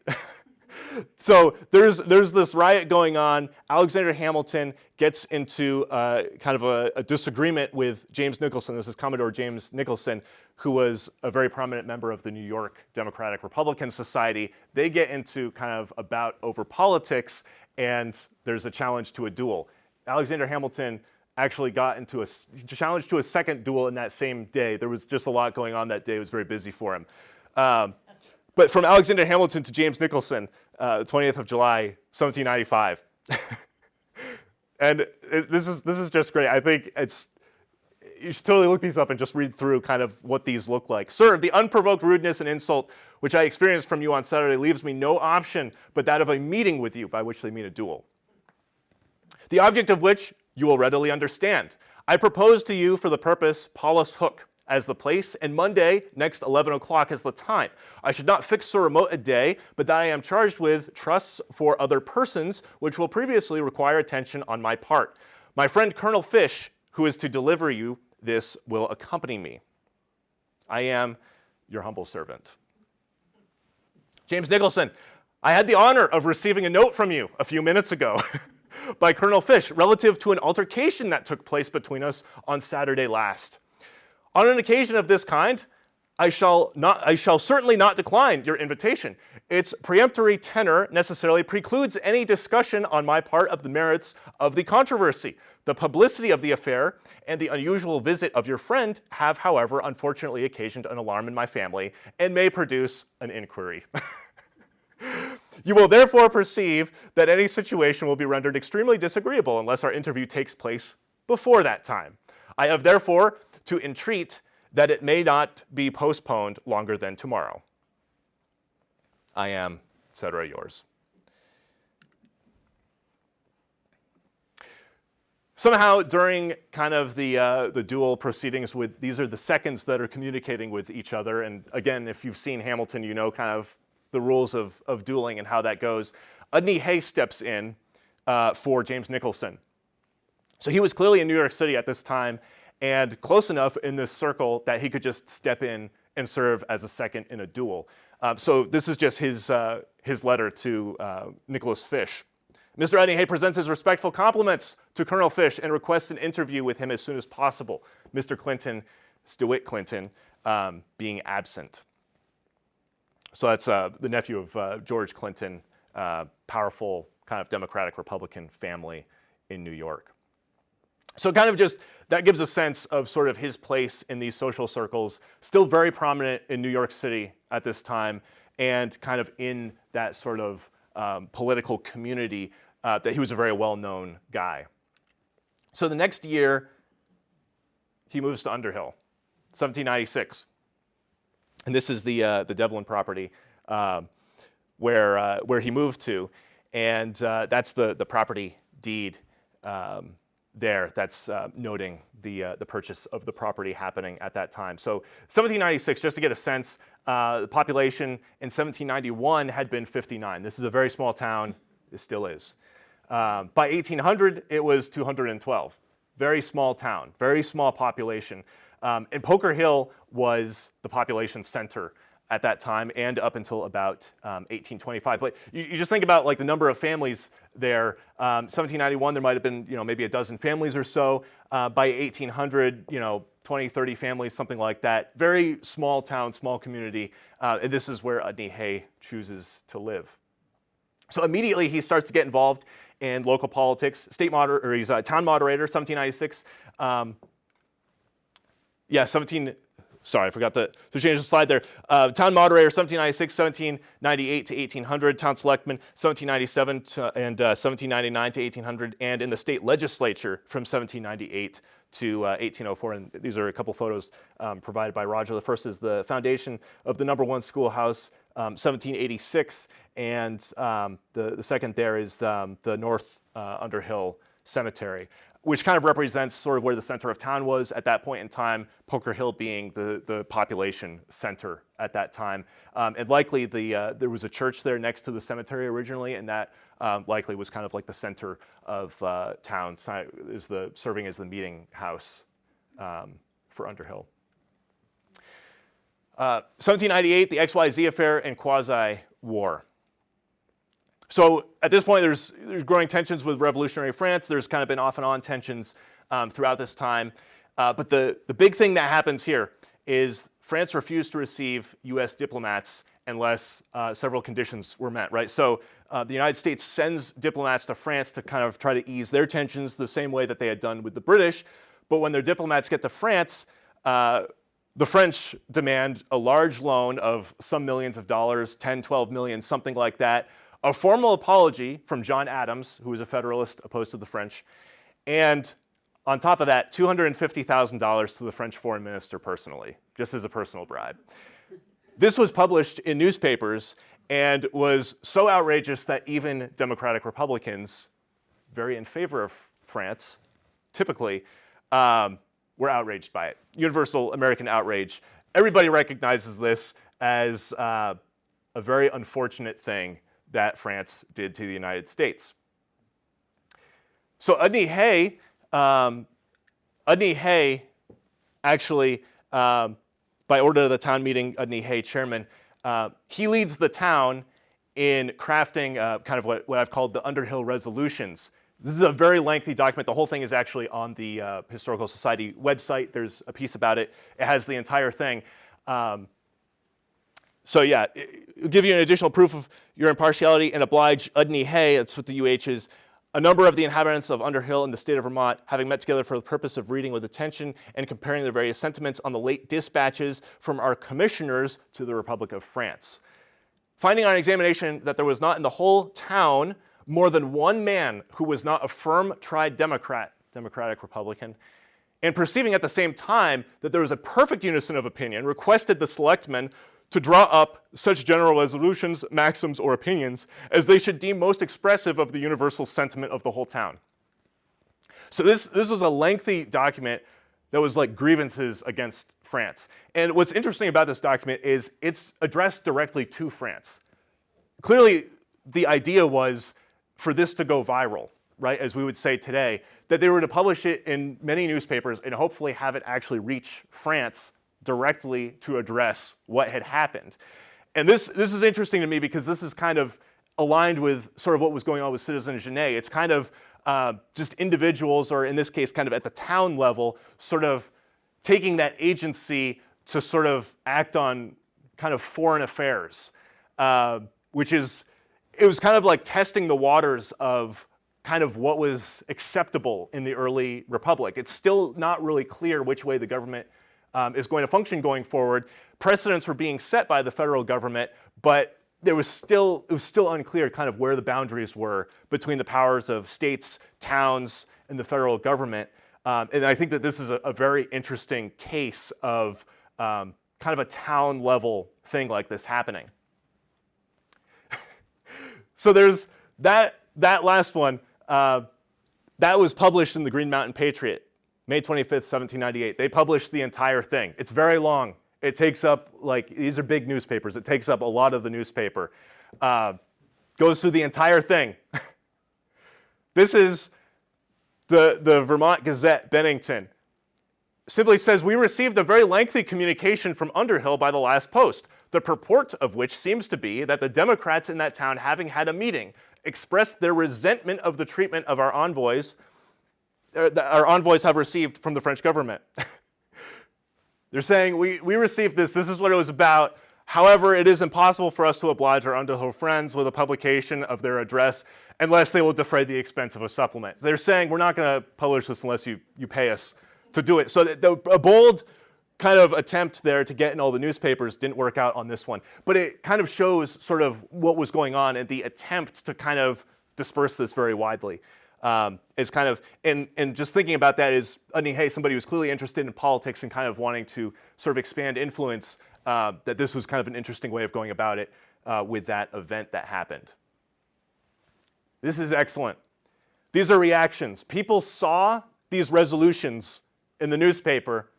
So there's this riot going on. Alexander Hamilton gets into kind of a disagreement with James Nicholson. This is Commodore James Nicholson, who was a very prominent member of the New York Democratic Republican Society. They get into kind of a bout over politics, and there's a challenge to a duel. Alexander Hamilton actually got into a challenge to a second duel in that same day. There was just a lot going on that day. It was very busy for him. But from Alexander Hamilton to James Nicholson, 20th of July, 1795. And this is just great. I think you should totally look these up and just read through kind of what these look like. Sir, the unprovoked rudeness and insult which I experienced from you on Saturday leaves me no option but that of a meeting with you, by which they mean a duel. The object of which you will readily understand. I propose to you for the purpose Paulus Hook as the place, and Monday next 11 o'clock as the time. I should not fix so remote a day, but that I am charged with trusts for other persons, which will previously require attention on my part. My friend Colonel Fish, who is to deliver you this, will accompany me. I am your humble servant. James Nicholson, I had the honor of receiving a note from you a few minutes ago by Colonel Fish relative to an altercation that took place between us on Saturday last. On an occasion of this kind, I shall certainly not decline your invitation. Its peremptory tenor necessarily precludes any discussion on my part of the merits of the controversy. The publicity of the affair and the unusual visit of your friend have, however, unfortunately occasioned an alarm in my family and may produce an inquiry. You will therefore perceive that any situation will be rendered extremely disagreeable unless our interview takes place before that time. I have therefore to entreat that it may not be postponed longer than tomorrow. I am, etc., yours. Somehow during kind of the duel proceedings, these are the seconds that are communicating with each other. And again, if you've seen Hamilton, you know kind of the rules of dueling and how that goes. Udney Hay steps in for James Nicholson. So he was clearly in New York City at this time and close enough in this circle that he could just step in and serve as a second in a duel. So this is just his letter to Nicholas Fish. Mr. Udney Hay presents his respectful compliments to Colonel Fish and requests an interview with him as soon as possible. Mr. Clinton, DeWitt Clinton, being absent. So that's the nephew of George Clinton, powerful kind of Democratic Republican family in New York. So kind of just, that gives a sense of sort of his place in these social circles, still very prominent in New York City at this time, and kind of in that sort of political community that he was a very well-known guy. So the next year, he moves to Underhill, 1796. And this is the Devlin property where he moved to, and that's the property deed there that's noting the purchase of the property happening at that time. So 1796, just to get a sense, the population in 1791 had been 59. This is a very small town. It still is. By 1800, it was 212. Very small town, very small population. And Poker Hill was the population center at that time and up until about 1825. But you just think about like the number of families there. 1791, there might have been maybe a dozen families or so. By 1800, 20, 30 families, something like that. Very small town, small community. And this is where Udney Hay chooses to live. So immediately he starts to get involved in local politics. He's a town moderator, 1796. Sorry, I forgot to change the slide there. Town moderator, 1796, 1798 to 1800. Town selectman, 1797 and 1799 to 1800. And in the state legislature from 1798 to 1804. And these are a couple photos provided by Roger. The first is the foundation of the #1 schoolhouse, 1786. And the second there is the North Underhill Cemetery, which kind of represents sort of where the center of town was at that point in time, Poker Hill being the population center at that time. And likely there was a church there next to the cemetery originally, and that likely was kind of like the center of town, serving as the meeting house for Underhill. 1798, the XYZ affair and quasi-war. So at this point, there's growing tensions with revolutionary France. There's kind of been off and on tensions throughout this time. But the big thing that happens here is France refused to receive U.S. diplomats unless several conditions were met, right? So the United States sends diplomats to France to kind of try to ease their tensions the same way that they had done with the British. But when their diplomats get to France, the French demand a large loan of some millions of dollars, 10, 12 million, something like that, a formal apology from John Adams, who was a Federalist opposed to the French, and on top of that, $250,000 to the French foreign minister personally, just as a personal bribe. This was published in newspapers and was so outrageous that even Democratic Republicans, very in favor of France, typically, were outraged by it. Universal American outrage. Everybody recognizes this as a very unfortunate thing that France did to the United States. So Udney Hay actually, by order of the town meeting, Udney Hay, chairman, he leads the town in crafting kind of what I've called the Underhill resolutions. This is a very lengthy document. The whole thing is actually on the Historical Society website. There's a piece about it. It has the entire thing. So yeah, it'll give you an additional proof of your impartiality and oblige Udney Hay, that's what the UH is, a number of the inhabitants of Underhill in the state of Vermont, having met together for the purpose of reading with attention and comparing their various sentiments on the late dispatches from our commissioners to the Republic of France. Finding on examination that there was not in the whole town more than one man who was not a firm tried Democratic Republican, and perceiving at the same time that there was a perfect unison of opinion, requested the selectmen to draw up such general resolutions, maxims, or opinions as they should deem most expressive of the universal sentiment of the whole town. So this was a lengthy document that was like grievances against France. And what's interesting about this document is it's addressed directly to France. Clearly, the idea was for this to go viral, right, as we would say today, that they were to publish it in many newspapers and hopefully have it actually reach France directly to address what had happened. And this is interesting to me because this is kind of aligned with sort of what was going on with Citizen Genet. It's kind of just individuals, or in this case, kind of at the town level, sort of taking that agency to sort of act on kind of foreign affairs, which is, it was kind of like testing the waters of kind of what was acceptable in the early republic. It's still not really clear which way the government is going to function going forward. Precedents were being set by the federal government, but it was still unclear kind of where the boundaries were between the powers of states, towns, and the federal government. And I think that this is a very interesting case of kind of a town level thing like this happening. So there's that last one. That was published in the Green Mountain Patriot, May 25th, 1798. They published the entire thing. It's very long. It takes up, these are big newspapers. It takes up a lot of the newspaper. Goes through the entire thing. This is the Vermont Gazette, Bennington. Simply says, we received a very lengthy communication from Underhill by the last post, the purport of which seems to be that the Democrats in that town, having had a meeting, expressed their resentment of the treatment of our envoys have received from the French government. They're saying, we received this is what it was about. However, it is impossible for us to oblige our Underhill friends with a publication of their address unless they will defray the expense of a supplement. They're saying, we're not going to publish this unless you pay us to do it. So a bold kind of attempt there to get in all the newspapers didn't work out on this one. But it kind of shows sort of what was going on and the attempt to kind of disperse this very widely. Is kind of, and just thinking about that is Udney Hay, somebody who's clearly interested in politics and kind of wanting to sort of expand influence, that this was kind of an interesting way of going about it with that event that happened. This is excellent. These are reactions. People saw these resolutions in the newspaper,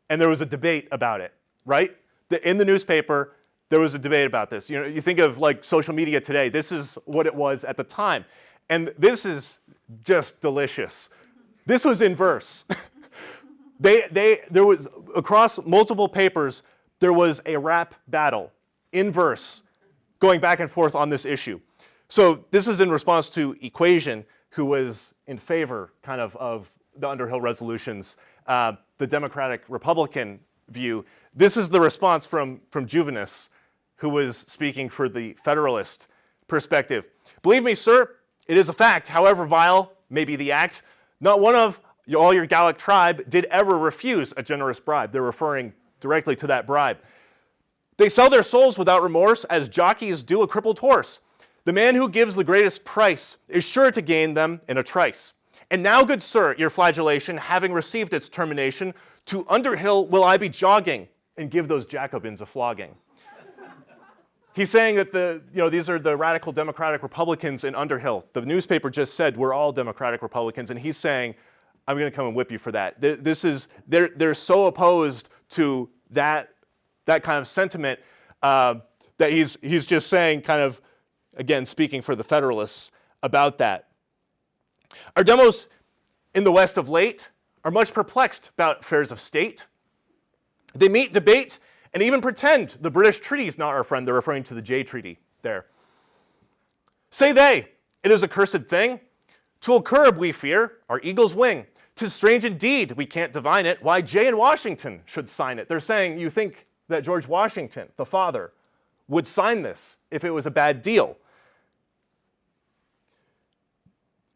and there was a debate about it, right? In the newspaper, there was a debate about this. You know, you think of like social media today, this is what it was at the time. And this is just delicious. This was in verse. There was, across multiple papers, there was a rap battle in verse going back and forth on this issue. So this is in response to Equation, who was in favor kind of the Underhill resolutions, the Democratic-Republican view. This is the response from Juvenis, who was speaking for the Federalist perspective. Believe me, sir, it is a fact, however vile may be the act, not one of all your Gallic tribe did ever refuse a generous bribe. They're referring directly to that bribe. They sell their souls without remorse as jockeys do a crippled horse. The man who gives the greatest price is sure to gain them in a trice. And now, good sir, your flagellation, having received its termination, to Underhill will I be jogging and give those Jacobins a flogging. He's saying that these are the radical Democratic Republicans in Underhill. The newspaper just said we're all Democratic Republicans, and he's saying, I'm going to come and whip you for that. They're so opposed to that kind of sentiment that he's just saying, kind of, again, speaking for the Federalists about that. Our demos in the West of late are much perplexed about affairs of state. They meet, debate, and even pretend the British treaty is not our friend. They're referring to the Jay Treaty there. Say they, it is a cursed thing. 'Twill curb, we fear, our eagle's wing. 'Tis strange indeed, we can't divine it, why Jay and Washington should sign it. They're saying you think that George Washington, the father, would sign this if it was a bad deal.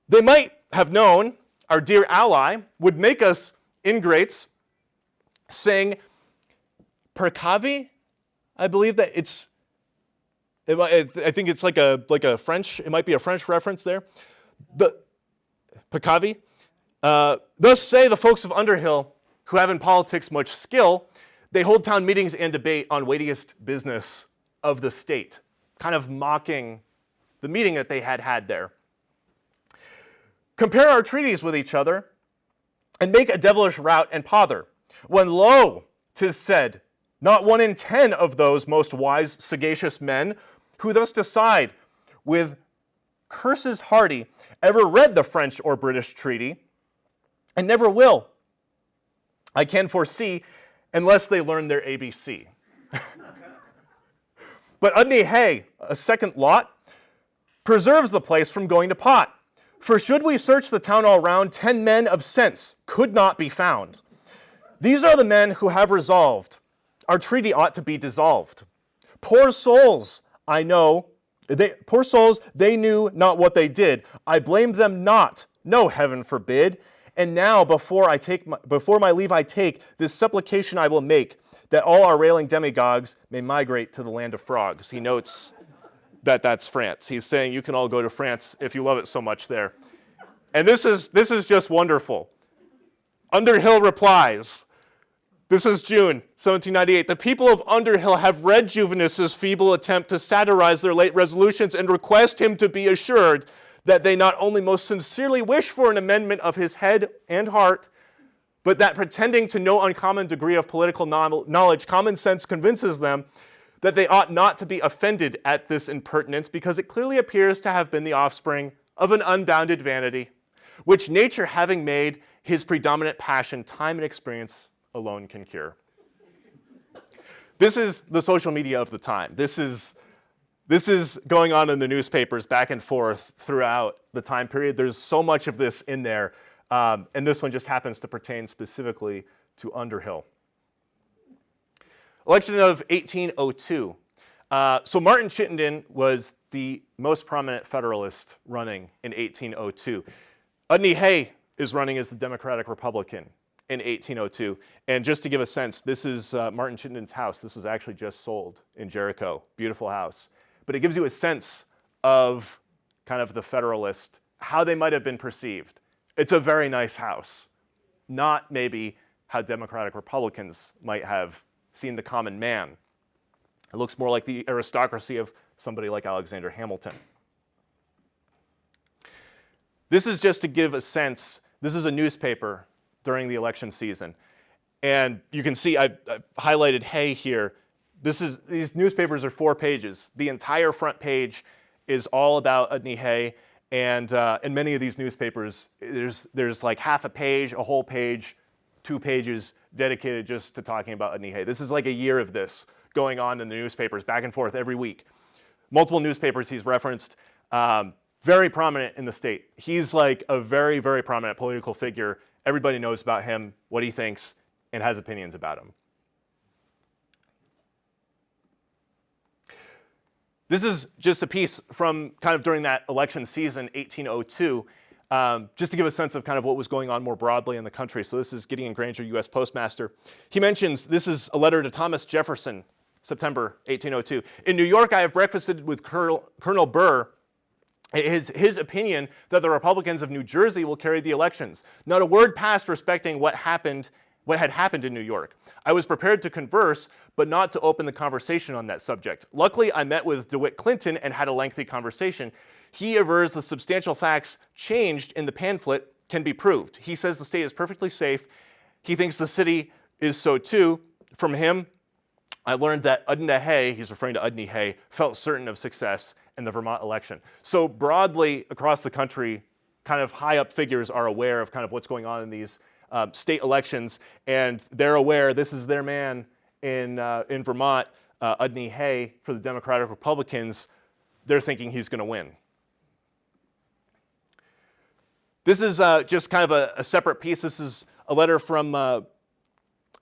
They might have known our dear ally would make us ingrates sing Percavi. I believe that I think it's like a French, it might be a French reference there. The Percavi. Thus say the folks of Underhill, who have in politics much skill, they hold town meetings and debate on weightiest business of the state, kind of mocking the meeting that they had there. Compare our treaties with each other, and make a devilish rout and pother, when lo, 'tis said, not 1 in 10 of those most wise, sagacious men, who thus decide, with curses hearty, ever read the French or British treaty, and never will, I can foresee, unless they learn their ABC. But Udney Hay, a second lot, preserves the place from going to pot. For should we search the town all round, 10 men of sense could not be found. These are the men who have resolved our treaty ought to be dissolved. Poor souls, I know, they knew not what they did. I blame them not, no, heaven forbid. And now, before my leave I take, this supplication I will make, that all our railing demagogues may migrate to the land of frogs. He notes that that's France. He's saying you can all go to France if you love it so much there. And this is just wonderful. Underhill replies, this is June 1798. The people of Underhill have read Juvenis's feeble attempt to satirize their late resolutions and request him to be assured that they not only most sincerely wish for an amendment of his head and heart, but that pretending to no uncommon degree of political knowledge, common sense convinces them that they ought not to be offended at this impertinence, because it clearly appears to have been the offspring of an unbounded vanity, which nature having made his predominant passion, time and experience alone can cure. This is the social media of the time. This is going on in the newspapers back and forth throughout the time period. There's so much of this in there, and this one just happens to pertain specifically to Underhill. Election of 1802. So Martin Chittenden was the most prominent Federalist running in 1802. Udney Hay is running as the Democratic Republican in 1802. And just to give a sense, this is Martin Chittenden's house. This was actually just sold in Jericho. Beautiful house. But it gives you a sense of kind of the Federalist, how they might have been perceived. It's a very nice house, not maybe how Democratic Republicans might have seen the common man. It looks more like the aristocracy of somebody like Alexander Hamilton. This is just to give a sense. This is a newspaper during the election season. And you can see I've highlighted Hay here. These newspapers are 4 pages. The entire front page is all about Udney Hay. And in many of these newspapers, there's like half a page, a whole page, 2 pages dedicated just to talking about Udney Hay. This is like a year of this going on in the newspapers, back and forth every week. Multiple newspapers he's referenced, very prominent in the state. He's like a very, very prominent political figure. Everybody knows about him, what he thinks, and has opinions about him. This is just a piece from kind of during that election season, 1802, just to give a sense of kind of what was going on more broadly in the country. So this is Gideon Granger, U.S. Postmaster. He mentions this is a letter to Thomas Jefferson, September 1802. In New York, I have breakfasted with Colonel Burr. His opinion that the Republicans of New Jersey will carry the elections. Not a word passed respecting what had happened in New York. I was prepared to converse, but not to open the conversation on that subject. Luckily, I met with DeWitt Clinton and had a lengthy conversation. He avers the substantial facts changed in the pamphlet can be proved. He says the state is perfectly safe. He thinks the city is so too. From him, I learned that Udney Hay, he's referring to Udney Hay, felt certain of success in the Vermont election. So broadly across the country, kind of high up figures are aware of kind of what's going on in these state elections, and they're aware this is their man in Vermont, Udney Hay, for the Democratic Republicans. They're thinking he's going to win. This is just kind of a separate piece. This is a letter from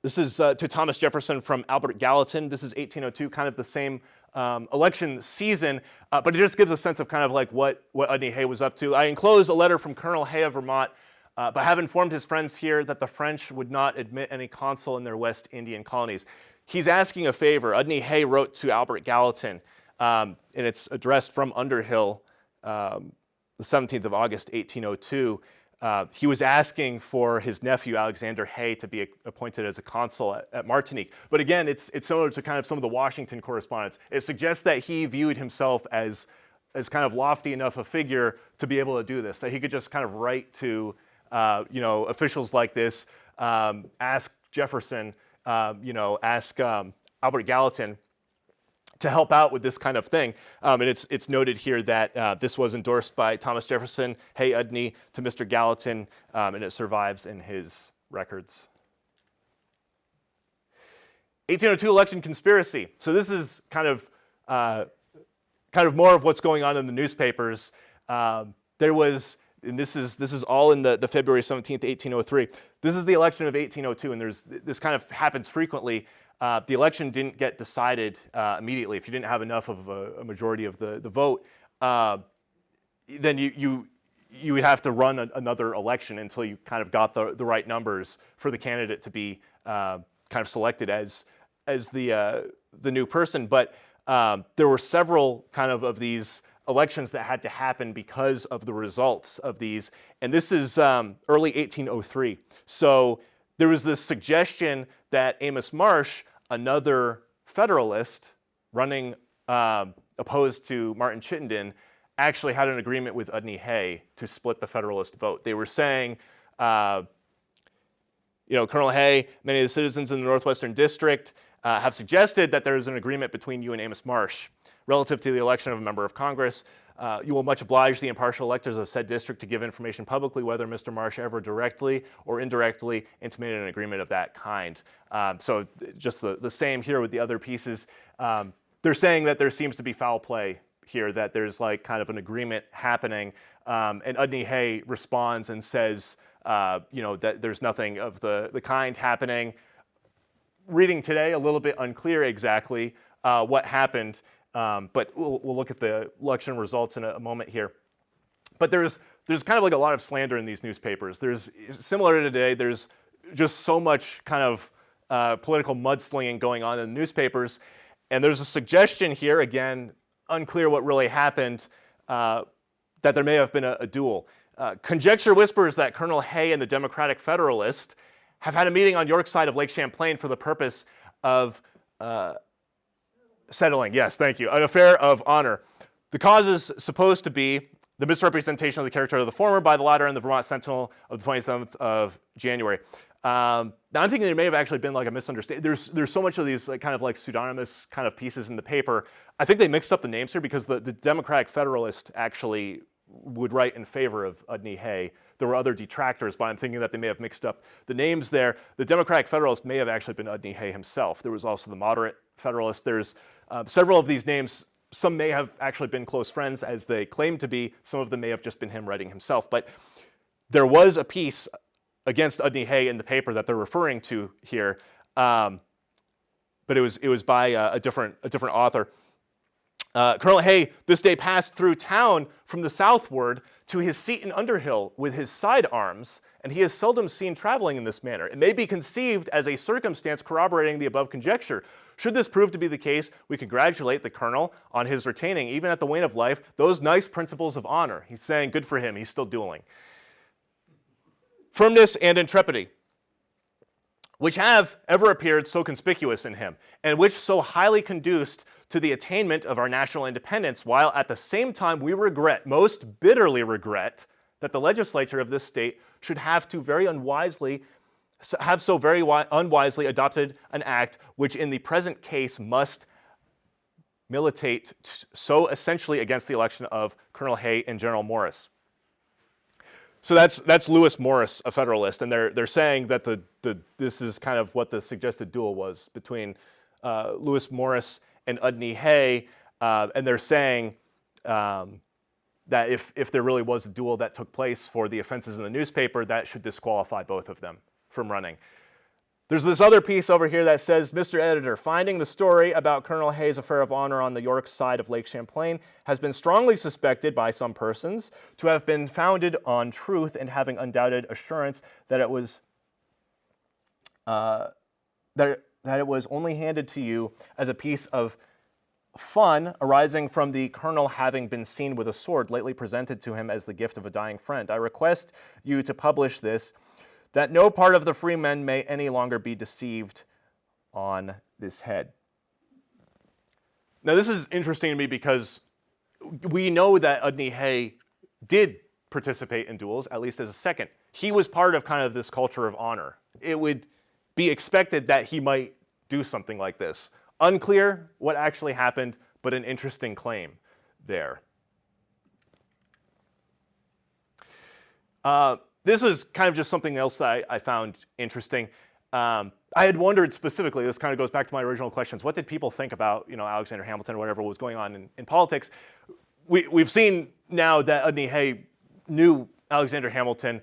to Thomas Jefferson from Albert Gallatin. This is 1802, kind of the same election season, but it just gives a sense of kind of like what Udney Hay was up to. I enclose a letter from Colonel Hay of Vermont, but have informed his friends here that the French would not admit any consul in their West Indian colonies. He's asking a favor. Udney Hay wrote to Albert Gallatin, and it's addressed from Underhill, the 17th of August, 1802. He was asking for his nephew, Alexander Hay, to be appointed as a consul at Martinique. But again, it's similar to kind of some of the Washington correspondence. It suggests that he viewed himself as kind of lofty enough a figure to be able to do this, that he could just kind of write to officials like this, ask Jefferson, ask Albert Gallatin to help out with this kind of thing. And it's noted here that this was endorsed by Thomas Jefferson, Hay Udney, to Mr. Gallatin, and it survives in his records. 1802 election conspiracy. So this is kind of more of what's going on in the newspapers. There was, and this is all in the February 17th, 1803. This is the election of 1802, and this kind of happens frequently. The election didn't get decided immediately. If you didn't have enough of a majority of the vote, then you would have to run another election until you kind of got the right numbers for the candidate to be kind of selected as the new person. But there were several kind of these elections that had to happen because of the results of these. And this is early 1803. So there was this suggestion that Amos Marsh, another Federalist running opposed to Martin Chittenden, actually had an agreement with Udney Hay to split the Federalist vote. They were saying, Colonel Hay, many of the citizens in the Northwestern District have suggested that there is an agreement between you and Amos Marsh relative to the election of a member of Congress. You will much oblige the impartial electors of said district to give information publicly whether Mr. Marsh ever directly or indirectly intimated an agreement of that kind. So just the same here with the other pieces. They're saying that there seems to be foul play here, that there's like kind of an agreement happening. And Udney Hay responds and says, that there's nothing of the kind happening. Reading today, a little bit unclear exactly what happened. But we'll look at the election results in a moment here. But there's kind of like a lot of slander in these newspapers. There's, similar to today, there's just so much kind of political mudslinging going on in the newspapers. And there's a suggestion here, again, unclear what really happened, that there may have been a duel. Conjecture whispers that Colonel Hay and the Democratic Federalist have had a meeting on York's side of Lake Champlain for the purpose of settling, yes, thank you, an affair of honor. The cause is supposed to be the misrepresentation of the character of the former by the latter in the Vermont Sentinel of the 27th of January. Now I'm thinking there may have actually been like a misunderstanding. There's so much of these like, kind of like pseudonymous kind of pieces in the paper. I think they mixed up the names here because the Democratic Federalist actually would write in favor of Udney Hay. There were other detractors, but I'm thinking that they may have mixed up the names there. The Democratic Federalist may have actually been Udney Hay himself. There was also the Moderate Federalist. There's several of these names. Some may have actually been close friends, as they claim to be. Some of them may have just been him writing himself. But there was a piece against Udney Hay in the paper that they're referring to here, but it was by a different author. Colonel Hay this day passed through town from the southward to his seat in Underhill with his sidearms, and he is seldom seen traveling in this manner. It may be conceived as a circumstance corroborating the above conjecture. Should this prove to be the case, we congratulate the colonel on his retaining, even at the wane of life, those nice principles of honor. He's saying, good for him, he's still dueling. Firmness and intrepidity, which have ever appeared so conspicuous in him, and which so highly conduced to the attainment of our national independence, while at the same time we regret, most bitterly regret, that the legislature of this state should have so very unwisely adopted an act which in the present case must militate so essentially against the election of Colonel Hay and General Morris. So that's Lewis Morris, a Federalist, and they're saying that this is kind of what the suggested duel was between Lewis Morris and Udney Hay, and they're saying that if there really was a duel that took place for the offenses in the newspaper, that should disqualify both of them from running. There's this other piece over here that says, Mr. Editor, finding the story about Colonel Hay's affair of honor on the York side of Lake Champlain has been strongly suspected by some persons to have been founded on truth and having undoubted assurance that it was that it was only handed to you as a piece of fun arising from the colonel having been seen with a sword lately presented to him as the gift of a dying friend. I request you to publish this, that no part of the free men may any longer be deceived on this head. Now, this is interesting to me because we know that Udney Hay did participate in duels, at least as a second. He was part of kind of this culture of honor. It would be expected that he might do something like this. Unclear what actually happened, but an interesting claim there. This is kind of just something else that I found interesting. I had wondered specifically, this kind of goes back to my original questions, what did people think about Alexander Hamilton or whatever was going on in politics? We've seen now that Udney Hay knew Alexander Hamilton,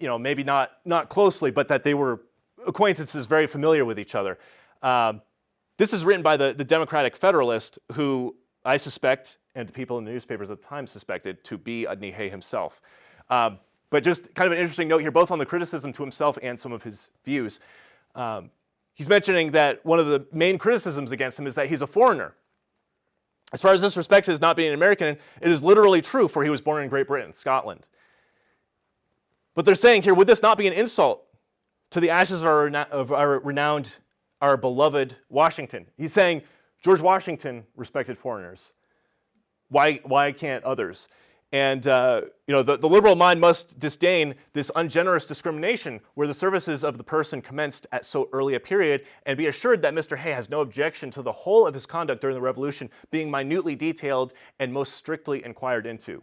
maybe not closely, but that they were acquaintances, very familiar with each other. This is written by the Democratic Federalist, who I suspect, and people in the newspapers at the time suspected, to be Udney Hay himself. But just kind of an interesting note here, both on the criticism to himself and some of his views. He's mentioning that one of the main criticisms against him is that he's a foreigner. As far as this respects his not being an American, it is literally true, for he was born in Great Britain, Scotland. But they're saying here, would this not be an insult to the ashes of our beloved Washington? He's saying George Washington respected foreigners. Why can't others? And the liberal mind must disdain this ungenerous discrimination where the services of the person commenced at so early a period, and be assured that Mr. Hay has no objection to the whole of his conduct during the Revolution being minutely detailed and most strictly inquired into.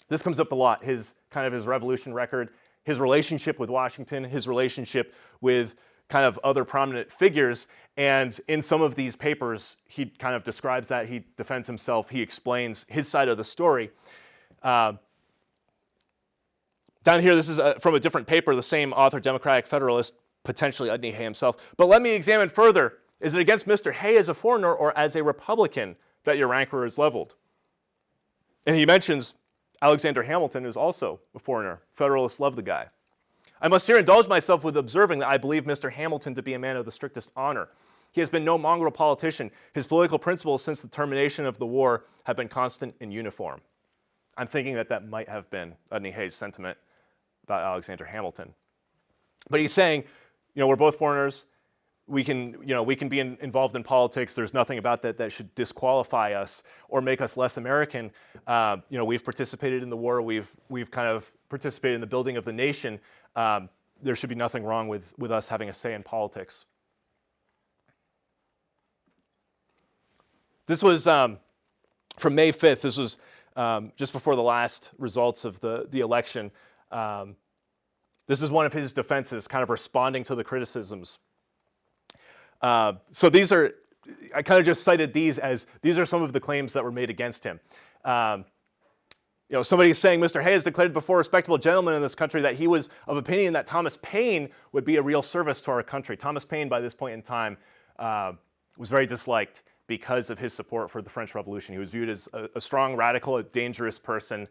This comes up a lot, his Revolution record, his relationship with Washington, his relationship with kind of other prominent figures. And in some of these papers, he kind of describes that, he defends himself, he explains his side of the story. Down here, this is from a different paper, the same author, Democratic Federalist, potentially Udney Hay himself. But let me examine further. Is it against Mr. Hay as a foreigner or as a Republican that your rancor is leveled? And he mentions Alexander Hamilton is also a foreigner. Federalists love the guy. I must here indulge myself with observing that I believe Mr. Hamilton to be a man of the strictest honor. He has been no mongrel politician. His political principles since the termination of the war have been constant and uniform. I'm thinking that might have been Udney Hay's sentiment about Alexander Hamilton. But he's saying, we're both foreigners. We can be involved in politics. There's nothing about that should disqualify us or make us less American. We've participated in the war. We've kind of participated in the building of the nation. There should be nothing wrong with us having a say in politics. This was from May 5th. This was just before the last results of the election. This is one of his defenses, kind of responding to the criticisms. So these are, I kind of just cited these are some of the claims that were made against him. Somebody's saying Mr. Hay has declared before respectable gentlemen in this country that he was of opinion that Thomas Paine would be a real service to our country. Thomas Paine, by this point in time, was very disliked because of his support for the French Revolution. He was viewed as a strong radical, a dangerous person.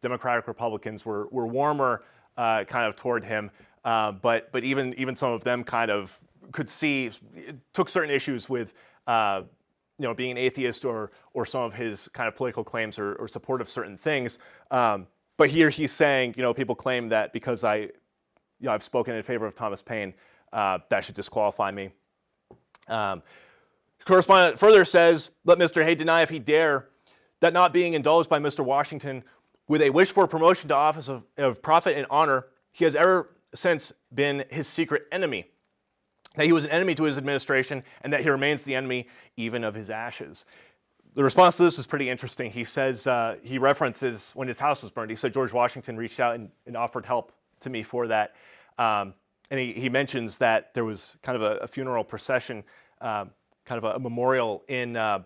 Democratic Republicans were warmer kind of toward him, but even some of them kind of took certain issues with being an atheist or some of his kind of political claims or support of certain things. But here he's saying, people claim that because I've spoken in favor of Thomas Paine, that should disqualify me. Correspondent further says, let Mr. Hay deny if he dare that not being indulged by Mr. Washington with a wish for promotion to office of profit and honor, he has ever since been his secret enemy. That he was an enemy to his administration and that he remains the enemy even of his ashes. The response to this is pretty interesting. He says, he references when his house was burned. He said George Washington reached out and offered help to me for that. And he mentions that there was kind of a funeral procession, kind of a memorial in, I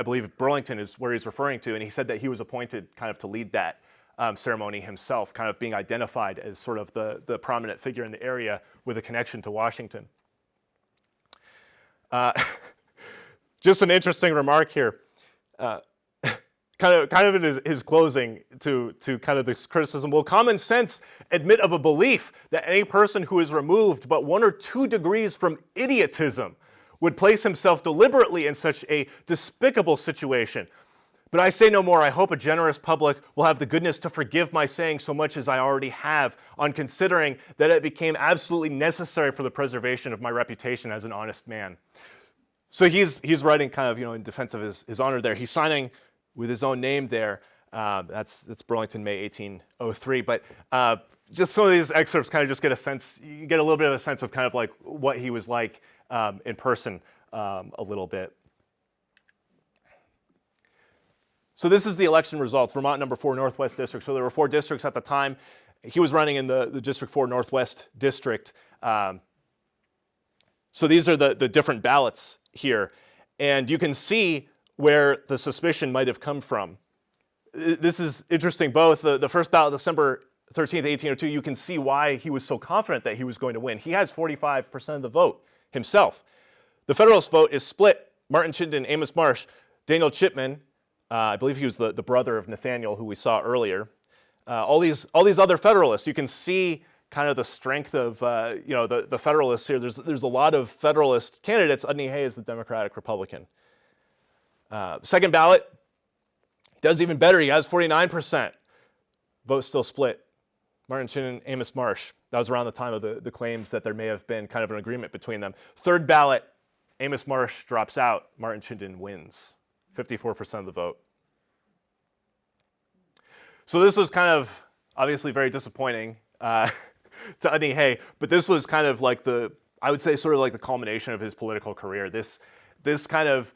believe Burlington is where he's referring to. And he said that he was appointed kind of to lead that ceremony himself, kind of being identified as sort of the prominent figure in the area with a connection to Washington. Just an interesting remark here. Kind of in his closing to kind of this criticism. Will common sense admit of a belief that any person who is removed but 1 or 2 degrees from idiotism would place himself deliberately in such a despicable situation? But I say no more. I hope a generous public will have the goodness to forgive my saying so much as I already have, on considering that it became absolutely necessary for the preservation of my reputation as an honest man. So he's writing kind of in defense of his honor there. He's signing with his own name there. That's Burlington, May 1803. But just some of these excerpts kind of just get a sense. You get a little bit of a sense of kind of like what he was like in person a little bit. So this is the election results, Vermont number 4 Northwest District. So there were 4 districts at the time. He was running in the District 4 Northwest District. So these are the different ballots here. And you can see where the suspicion might have come from. This is interesting. Both the first ballot, December 13th, 1802, you can see why he was so confident that he was going to win. He has 45% of the vote himself. The Federalist vote is split. Martin Chittenden, Amos Marsh, Daniel Chipman, I believe he was the brother of Nathaniel, who we saw earlier. All these other Federalists, you can see kind of the strength of the Federalists here. There's a lot of Federalist candidates. Udney Hay is the Democratic Republican. Second ballot does even better. He has 49%. Vote still split. Martin Chittenden, Amos Marsh. That was around the time of the claims that there may have been kind of an agreement between them. Third ballot, Amos Marsh drops out. Martin Chittenden wins. 54% of the vote. So this was kind of obviously very disappointing to Udney Hay, but this was kind of like I would say sort of like the culmination of his political career. This kind of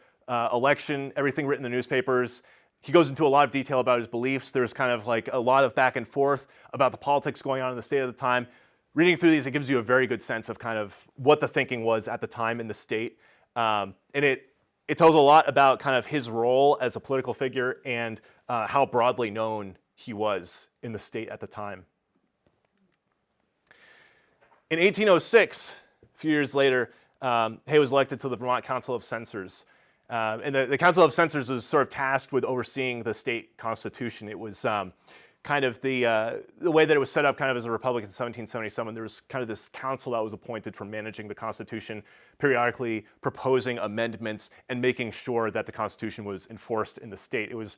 election, everything written in the newspapers, he goes into a lot of detail about his beliefs. There's kind of like a lot of back and forth about the politics going on in the state at the time. Reading through these, it gives you a very good sense of kind of what the thinking was at the time in the state. And it tells a lot about kind of his role as a political figure and how broadly known he was in the state at the time. In 1806, a few years later, Hay was elected to the Vermont Council of Censors. And the Council of Censors was sort of tasked with overseeing the state constitution. It was kind of the way that it was set up kind of as a republic in 1777. There was kind of this council that was appointed for managing the Constitution, periodically proposing amendments and making sure that the Constitution was enforced in the state. It was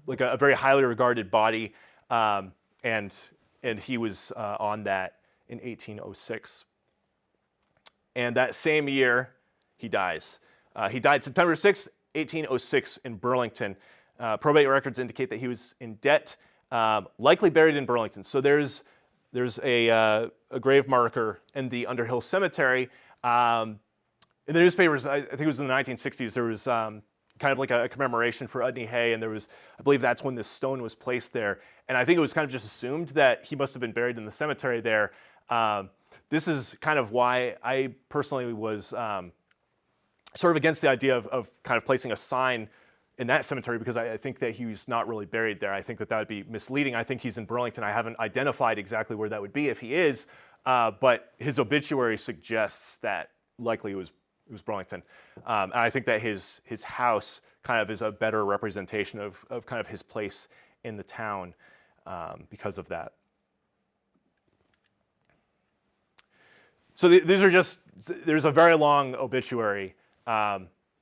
like a very highly regarded body, and he was on that in 1806. And that same year, he dies. He died September 6, 1806 in Burlington. Probate records indicate that he was in debt, likely buried in Burlington. So there's a grave marker in the Underhill Cemetery. In the newspapers, I think it was in the 1960s, there was kind of like a commemoration for Udney Hay, and I believe that's when this stone was placed there. And I think it was kind of just assumed that he must have been buried in the cemetery there. This is kind of why I personally was sort of against the idea of kind of placing a sign in that cemetery, because I think that he's not really buried there. I think that would be misleading. I think he's in Burlington. I haven't identified exactly where that would be if he is, but his obituary suggests that likely it was Burlington. And I think that his house kind of is a better representation of kind of his place in the town because of that. So there's a very long obituary,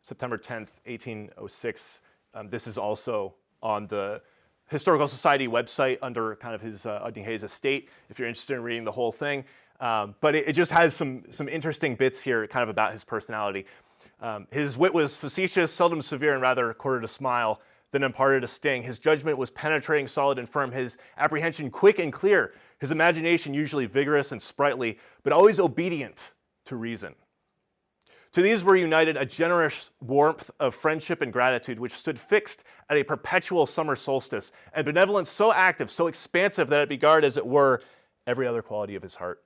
September 10th, 1806. This is also on the Historical Society website under kind of his Udney Hay's estate, if you're interested in reading the whole thing. But it just has some interesting bits here kind of about his personality. His wit was facetious, seldom severe, and rather courted a smile, then imparted a sting. His judgment was penetrating, solid, and firm. His apprehension quick and clear. His imagination usually vigorous and sprightly, but always obedient to reason. To these were united a generous warmth of friendship and gratitude, which stood fixed at a perpetual summer solstice, and benevolence so active, so expansive, that it beguiled, as it were, every other quality of his heart.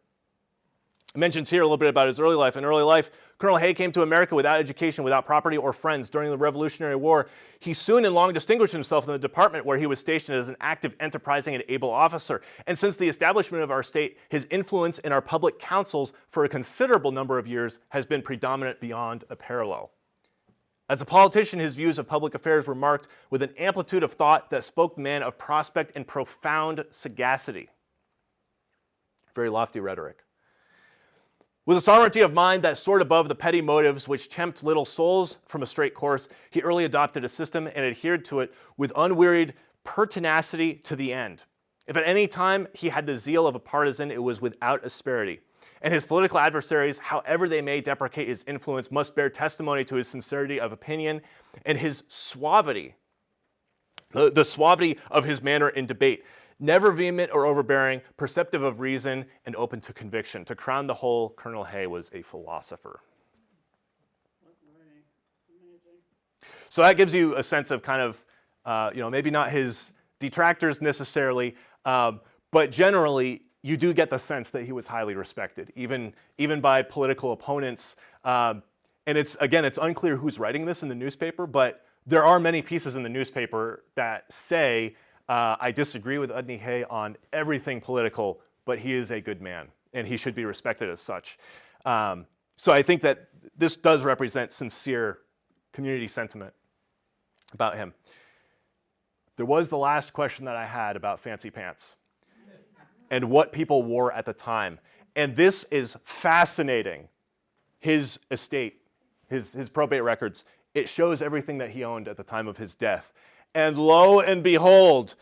It mentions here a little bit about his early life. In early life, Colonel Hay came to America without education, without property or friends. During the Revolutionary War, he soon and long distinguished himself in the department where he was stationed as an active, enterprising, and able officer. And since the establishment of our state, his influence in our public councils for a considerable number of years has been predominant beyond a parallel. As a politician, his views of public affairs were marked with an amplitude of thought that spoke the man of prospect and profound sagacity. Very lofty rhetoric. With a sovereignty of mind that soared above the petty motives which tempt little souls from a straight course, he early adopted a system and adhered to it with unwearied pertinacity to the end. If at any time he had the zeal of a partisan, it was without asperity. And his political adversaries, however they may deprecate his influence, must bear testimony to his sincerity of opinion and his suavity, the suavity of his manner in debate. Never vehement or overbearing, perceptive of reason, and open to conviction. To crown the whole, Colonel Hay was a philosopher. So that gives you a sense of kind of, maybe not his detractors necessarily, but generally you do get the sense that he was highly respected, even by political opponents. And it's unclear who's writing this in the newspaper, but there are many pieces in the newspaper that say, I disagree with Udney Hay on everything political, but he is a good man, and he should be respected as such. So I think that this does represent sincere community sentiment about him. There was the last question that I had about fancy pants and what people wore at the time. And this is fascinating. His estate, his probate records, it shows everything that he owned at the time of his death. And lo and behold,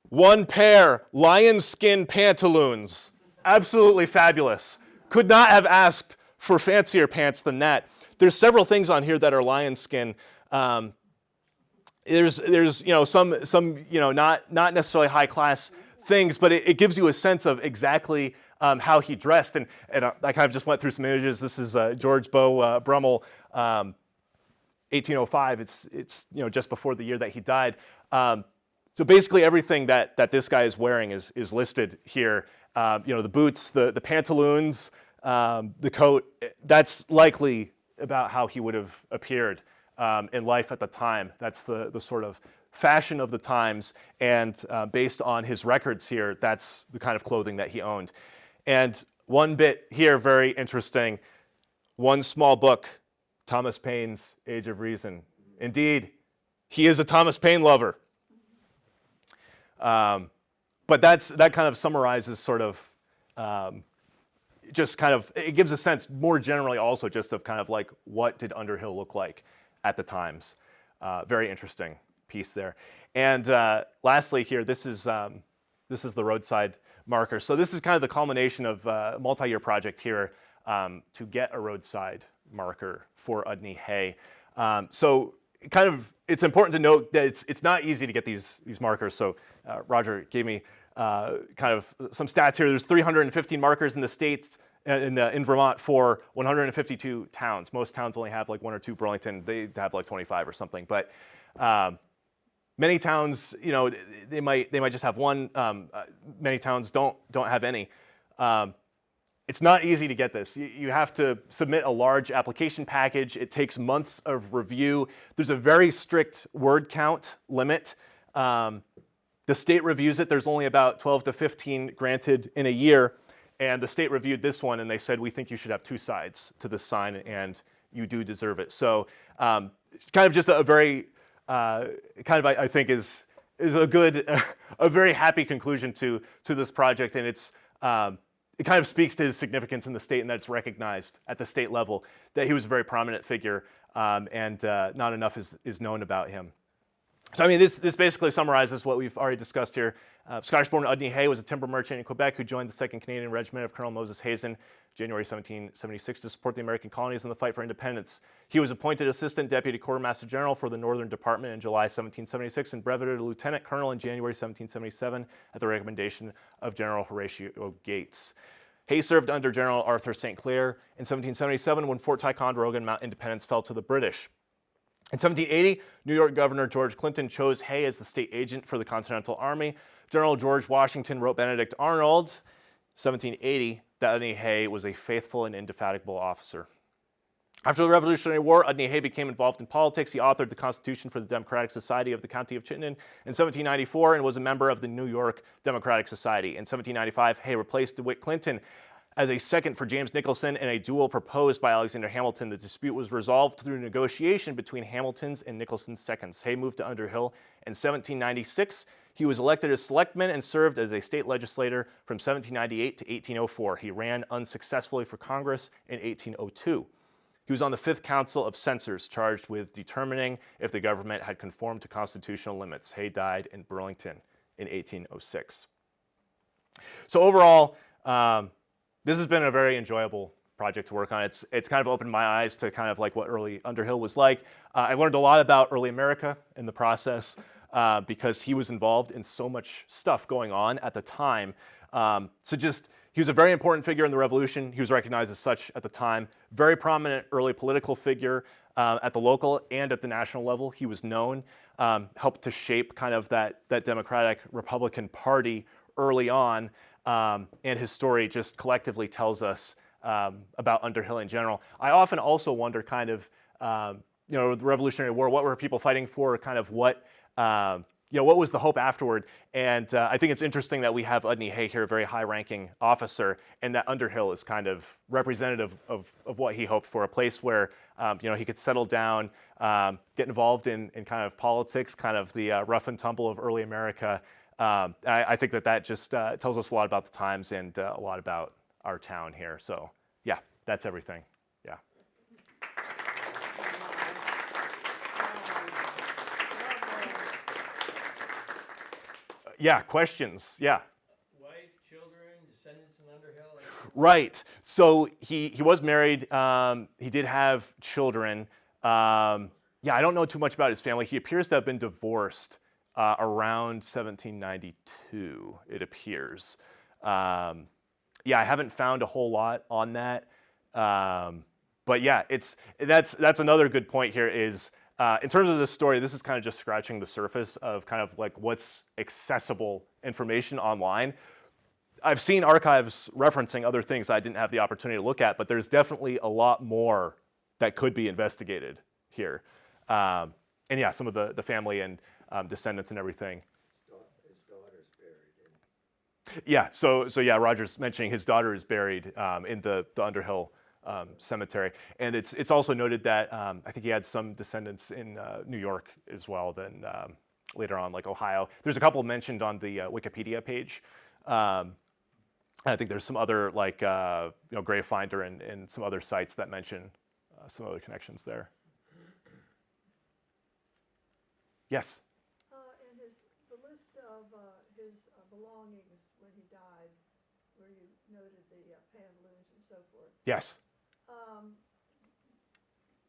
one pair lion skin pantaloons. Absolutely fabulous. Could not have asked for fancier pants than that. There's several things on here that are lion skin. there's some not necessarily high class things, but it gives you a sense of exactly how he dressed. And I kind of just went through some images. This is George Beau Brummel, 1805. It's just before the year that he died. So basically everything that this guy is wearing is listed here. The boots, the pantaloons, the coat. That's likely about how he would have appeared in life at the time. That's the sort of fashion of the times, and based on his records here, that's the kind of clothing that he owned. And one bit here, very interesting, one small book, Thomas Paine's Age of Reason. Indeed, he is a Thomas Paine lover. But that kind of summarizes sort of just kind of, it gives a sense more generally also just of kind of like what did Underhill look like at the times. Very interesting piece there. And lastly here, this is the roadside marker. So this is kind of the culmination of a multi-year project here to get a roadside marker for Udney Hay. So kind of, it's important to note that it's not easy to get these markers. So Roger gave me kind of some stats here. There's 315 markers in the states, in Vermont for 152 towns. Most towns only have like one or two. Burlington, they have like 25 or something. But many towns, they might just have one. Many towns don't have any. It's not easy to get this. You have to submit a large application package. It takes months of review. There's a very strict word count limit. The state reviews it. There's only about 12 to 15 granted in a year. And the state reviewed this one, and they said, we think you should have two sides to this sign, and you do deserve it. So kind of just a very, I think is a good, a very happy conclusion to this project. And it kind of speaks to his significance in the state, and that it's recognized at the state level that he was a very prominent figure, and not enough is known about him. So I mean, this basically summarizes what we've already discussed here. Scottish-born Udney Hay was a timber merchant in Quebec who joined the 2nd Canadian Regiment of Colonel Moses Hazen, January 1776, to support the American colonies in the fight for independence. He was appointed Assistant Deputy Quartermaster General for the Northern Department in July 1776 and brevetted a Lieutenant Colonel in January 1777 at the recommendation of General Horatio Gates. Hay served under General Arthur St. Clair in 1777 when Fort Ticonderoga and Mount Independence fell to the British. In 1780, New York Governor George Clinton chose Hay as the state agent for the Continental Army. General George Washington wrote Benedict Arnold, 1780, that Udney Hay was a faithful and indefatigable officer. After the Revolutionary War, Udney Hay became involved in politics. He authored the Constitution for the Democratic Society of the County of Chittenden in 1794 and was a member of the New York Democratic Society. In 1795, Hay replaced DeWitt Clinton as a second for James Nicholson in a duel proposed by Alexander Hamilton. The dispute was resolved through negotiation between Hamilton's and Nicholson's seconds. Hay moved to Underhill in 1796. He was elected as selectman and served as a state legislator from 1798 to 1804. He ran unsuccessfully for Congress in 1802. He was on the 5th Council of Censors, charged with determining if the government had conformed to constitutional limits. Hay died in Burlington in 1806. So overall, this has been a very enjoyable project to work on. It's kind of opened my eyes to kind of like what early Underhill was like. I learned a lot about early America in the process because he was involved in so much stuff going on at the time. He was a very important figure in the Revolution. He was recognized as such at the time. Very prominent early political figure at the local and at the national level. He was known, helped to shape kind of that Democratic Republican Party early on. And his story just collectively tells us about Underhill in general. I often also wonder kind of, the Revolutionary War, what were people fighting for, kind of what was the hope afterward? And I think it's interesting that we have Udney Hay here, a very high-ranking officer, and that Underhill is kind of representative of what he hoped for, a place where he could settle down, get involved in kind of politics, kind of the rough and tumble of early America. I think that just tells us a lot about the times and a lot about our town here. So yeah, that's everything. Yeah. Yeah, questions. Yeah. Wife, children, descendants in Underhill? Right. So he was married. He did have children. Yeah, I don't know too much about his family. He appears to have been divorced around 1792, it appears. Yeah, I haven't found a whole lot on that. But yeah, that's another good point here is in terms of this story, this is kind of just scratching the surface of kind of like what's accessible information online. I've seen archives referencing other things I didn't have the opportunity to look at, but there's definitely a lot more that could be investigated here. And yeah, some of the family and descendants and everything. His daughter's buried in. Yeah, so yeah, Roger's mentioning his daughter is buried in the Underhill cemetery, and it's also noted that I think he had some descendants in New York as well. Then later on, like Ohio, there's a couple mentioned on the Wikipedia page. And I think there's some other like Grave Finder and some other sites that mention some other connections there. Yes. And the list of his belongings when he died, where you noted the pantaloons and so forth. Yes.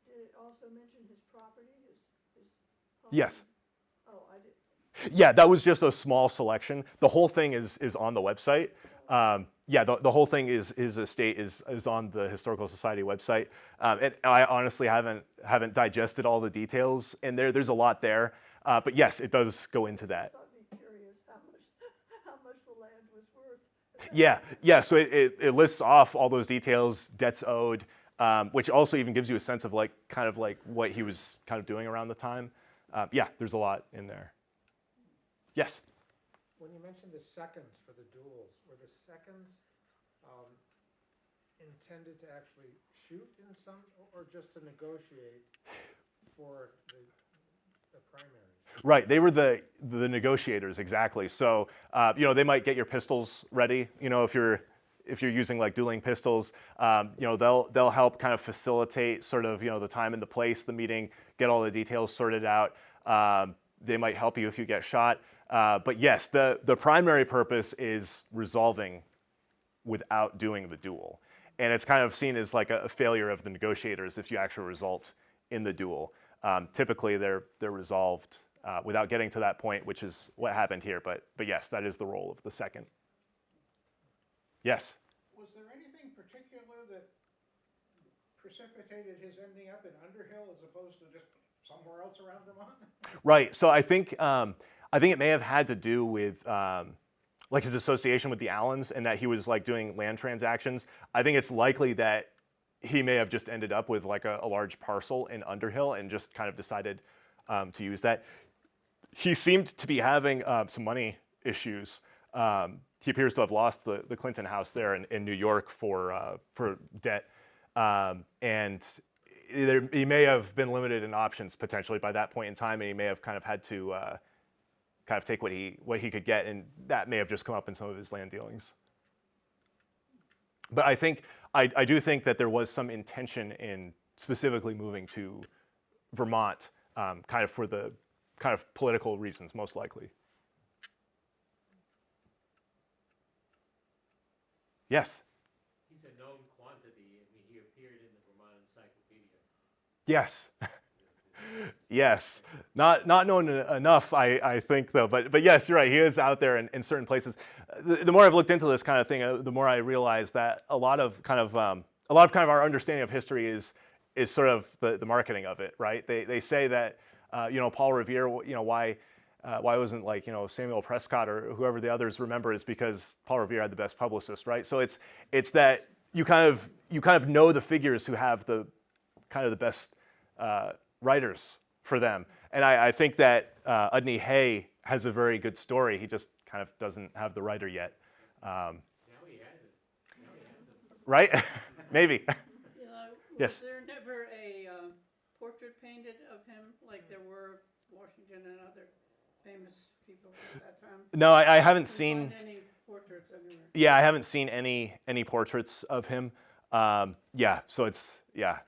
Did it also mention his property, his home? Yes. Oh, I did. Yeah, that was just a small selection. The whole thing is on the website. Yeah, the whole thing his estate is on the Historical Society website. And I honestly haven't digested all the details in there. There's a lot there. But yes, it does go into that. I'd be curious how much the land was worth. Yeah. So it lists off all those details, debts owed, which also even gives you a sense of like kind of like what he was kind of doing around the time. Yeah, there's a lot in there. Yes. When you mentioned the seconds for the duels, were the seconds intended to actually shoot in some, or just to negotiate for the primaries? Right, they were the negotiators, exactly. So they might get your pistols ready. If you're using like dueling pistols, they'll help kind of facilitate sort of the time and the place, the meeting, get all the details sorted out. They might help you if you get shot. But yes, the primary purpose is resolving without doing the duel. And it's kind of seen as like a failure of the negotiators if you actually result in the duel. Typically, they're resolved without getting to that point, which is what happened here. But yes, that is the role of the second. Yes? Was there anything particular that precipitated his ending up in Underhill as opposed to just somewhere else around Vermont? Right. So I think it may have had to do with like his association with the Allens and that he was like doing land transactions. I think it's likely that he may have just ended up with like a large parcel in Underhill and just kind of decided to use that. He seemed to be having some money issues. He appears to have lost the Clinton house there in New York for debt, and he may have been limited in options potentially by that point in time, and he may have kind of had to kind of take what he could get, and that may have just come up in some of his land dealings. But I do think that there was some intention in specifically moving to Vermont, kind of for the kind of political reasons, most likely. Yes. He's a known quantity. I mean, he appeared in the Vermont Encyclopedia. Yes. Yes. Not known enough, I think, though. But yes, you're right. He is out there in certain places. The more I've looked into this kind of thing, the more I realize that a lot of kind of our understanding of history is sort of the marketing of it, right? They say that Paul Revere, why wasn't like Samuel Prescott or whoever the others remember is because Paul Revere had the best publicist, right? So it's that you kind of know the figures who have the kind of the best writers for them, and I think that Udney Hay has a very good story. He just kind of doesn't have the writer yet. Now he has it. Now he has it. Right? Maybe. Yes. Was there never a portrait painted of him like there were Washington and other famous people at that time? No, I haven't Couldn't seen. find any portraits anywhere. Yeah, I haven't seen any portraits of him. Yeah, so it's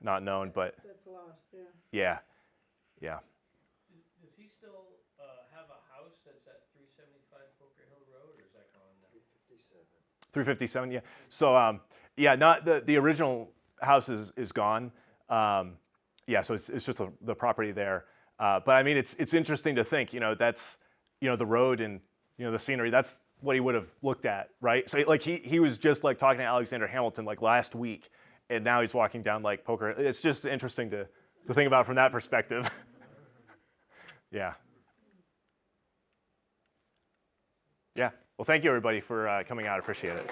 not known, but That's lost, yeah. yeah. Does he still have a house that's at 375 Poker Hill Road, or is that gone now? 357. Yeah. So not the original house is gone. yeah, so it's just the property there. But I mean, it's interesting to think, that's, the road and, the scenery, that's what he would have looked at, right? So like he was just like talking to Alexander Hamilton like last week, and now he's walking down like Poker. It's just interesting to think about from that perspective. Yeah. Yeah. Well, thank you everybody for coming out. I appreciate it.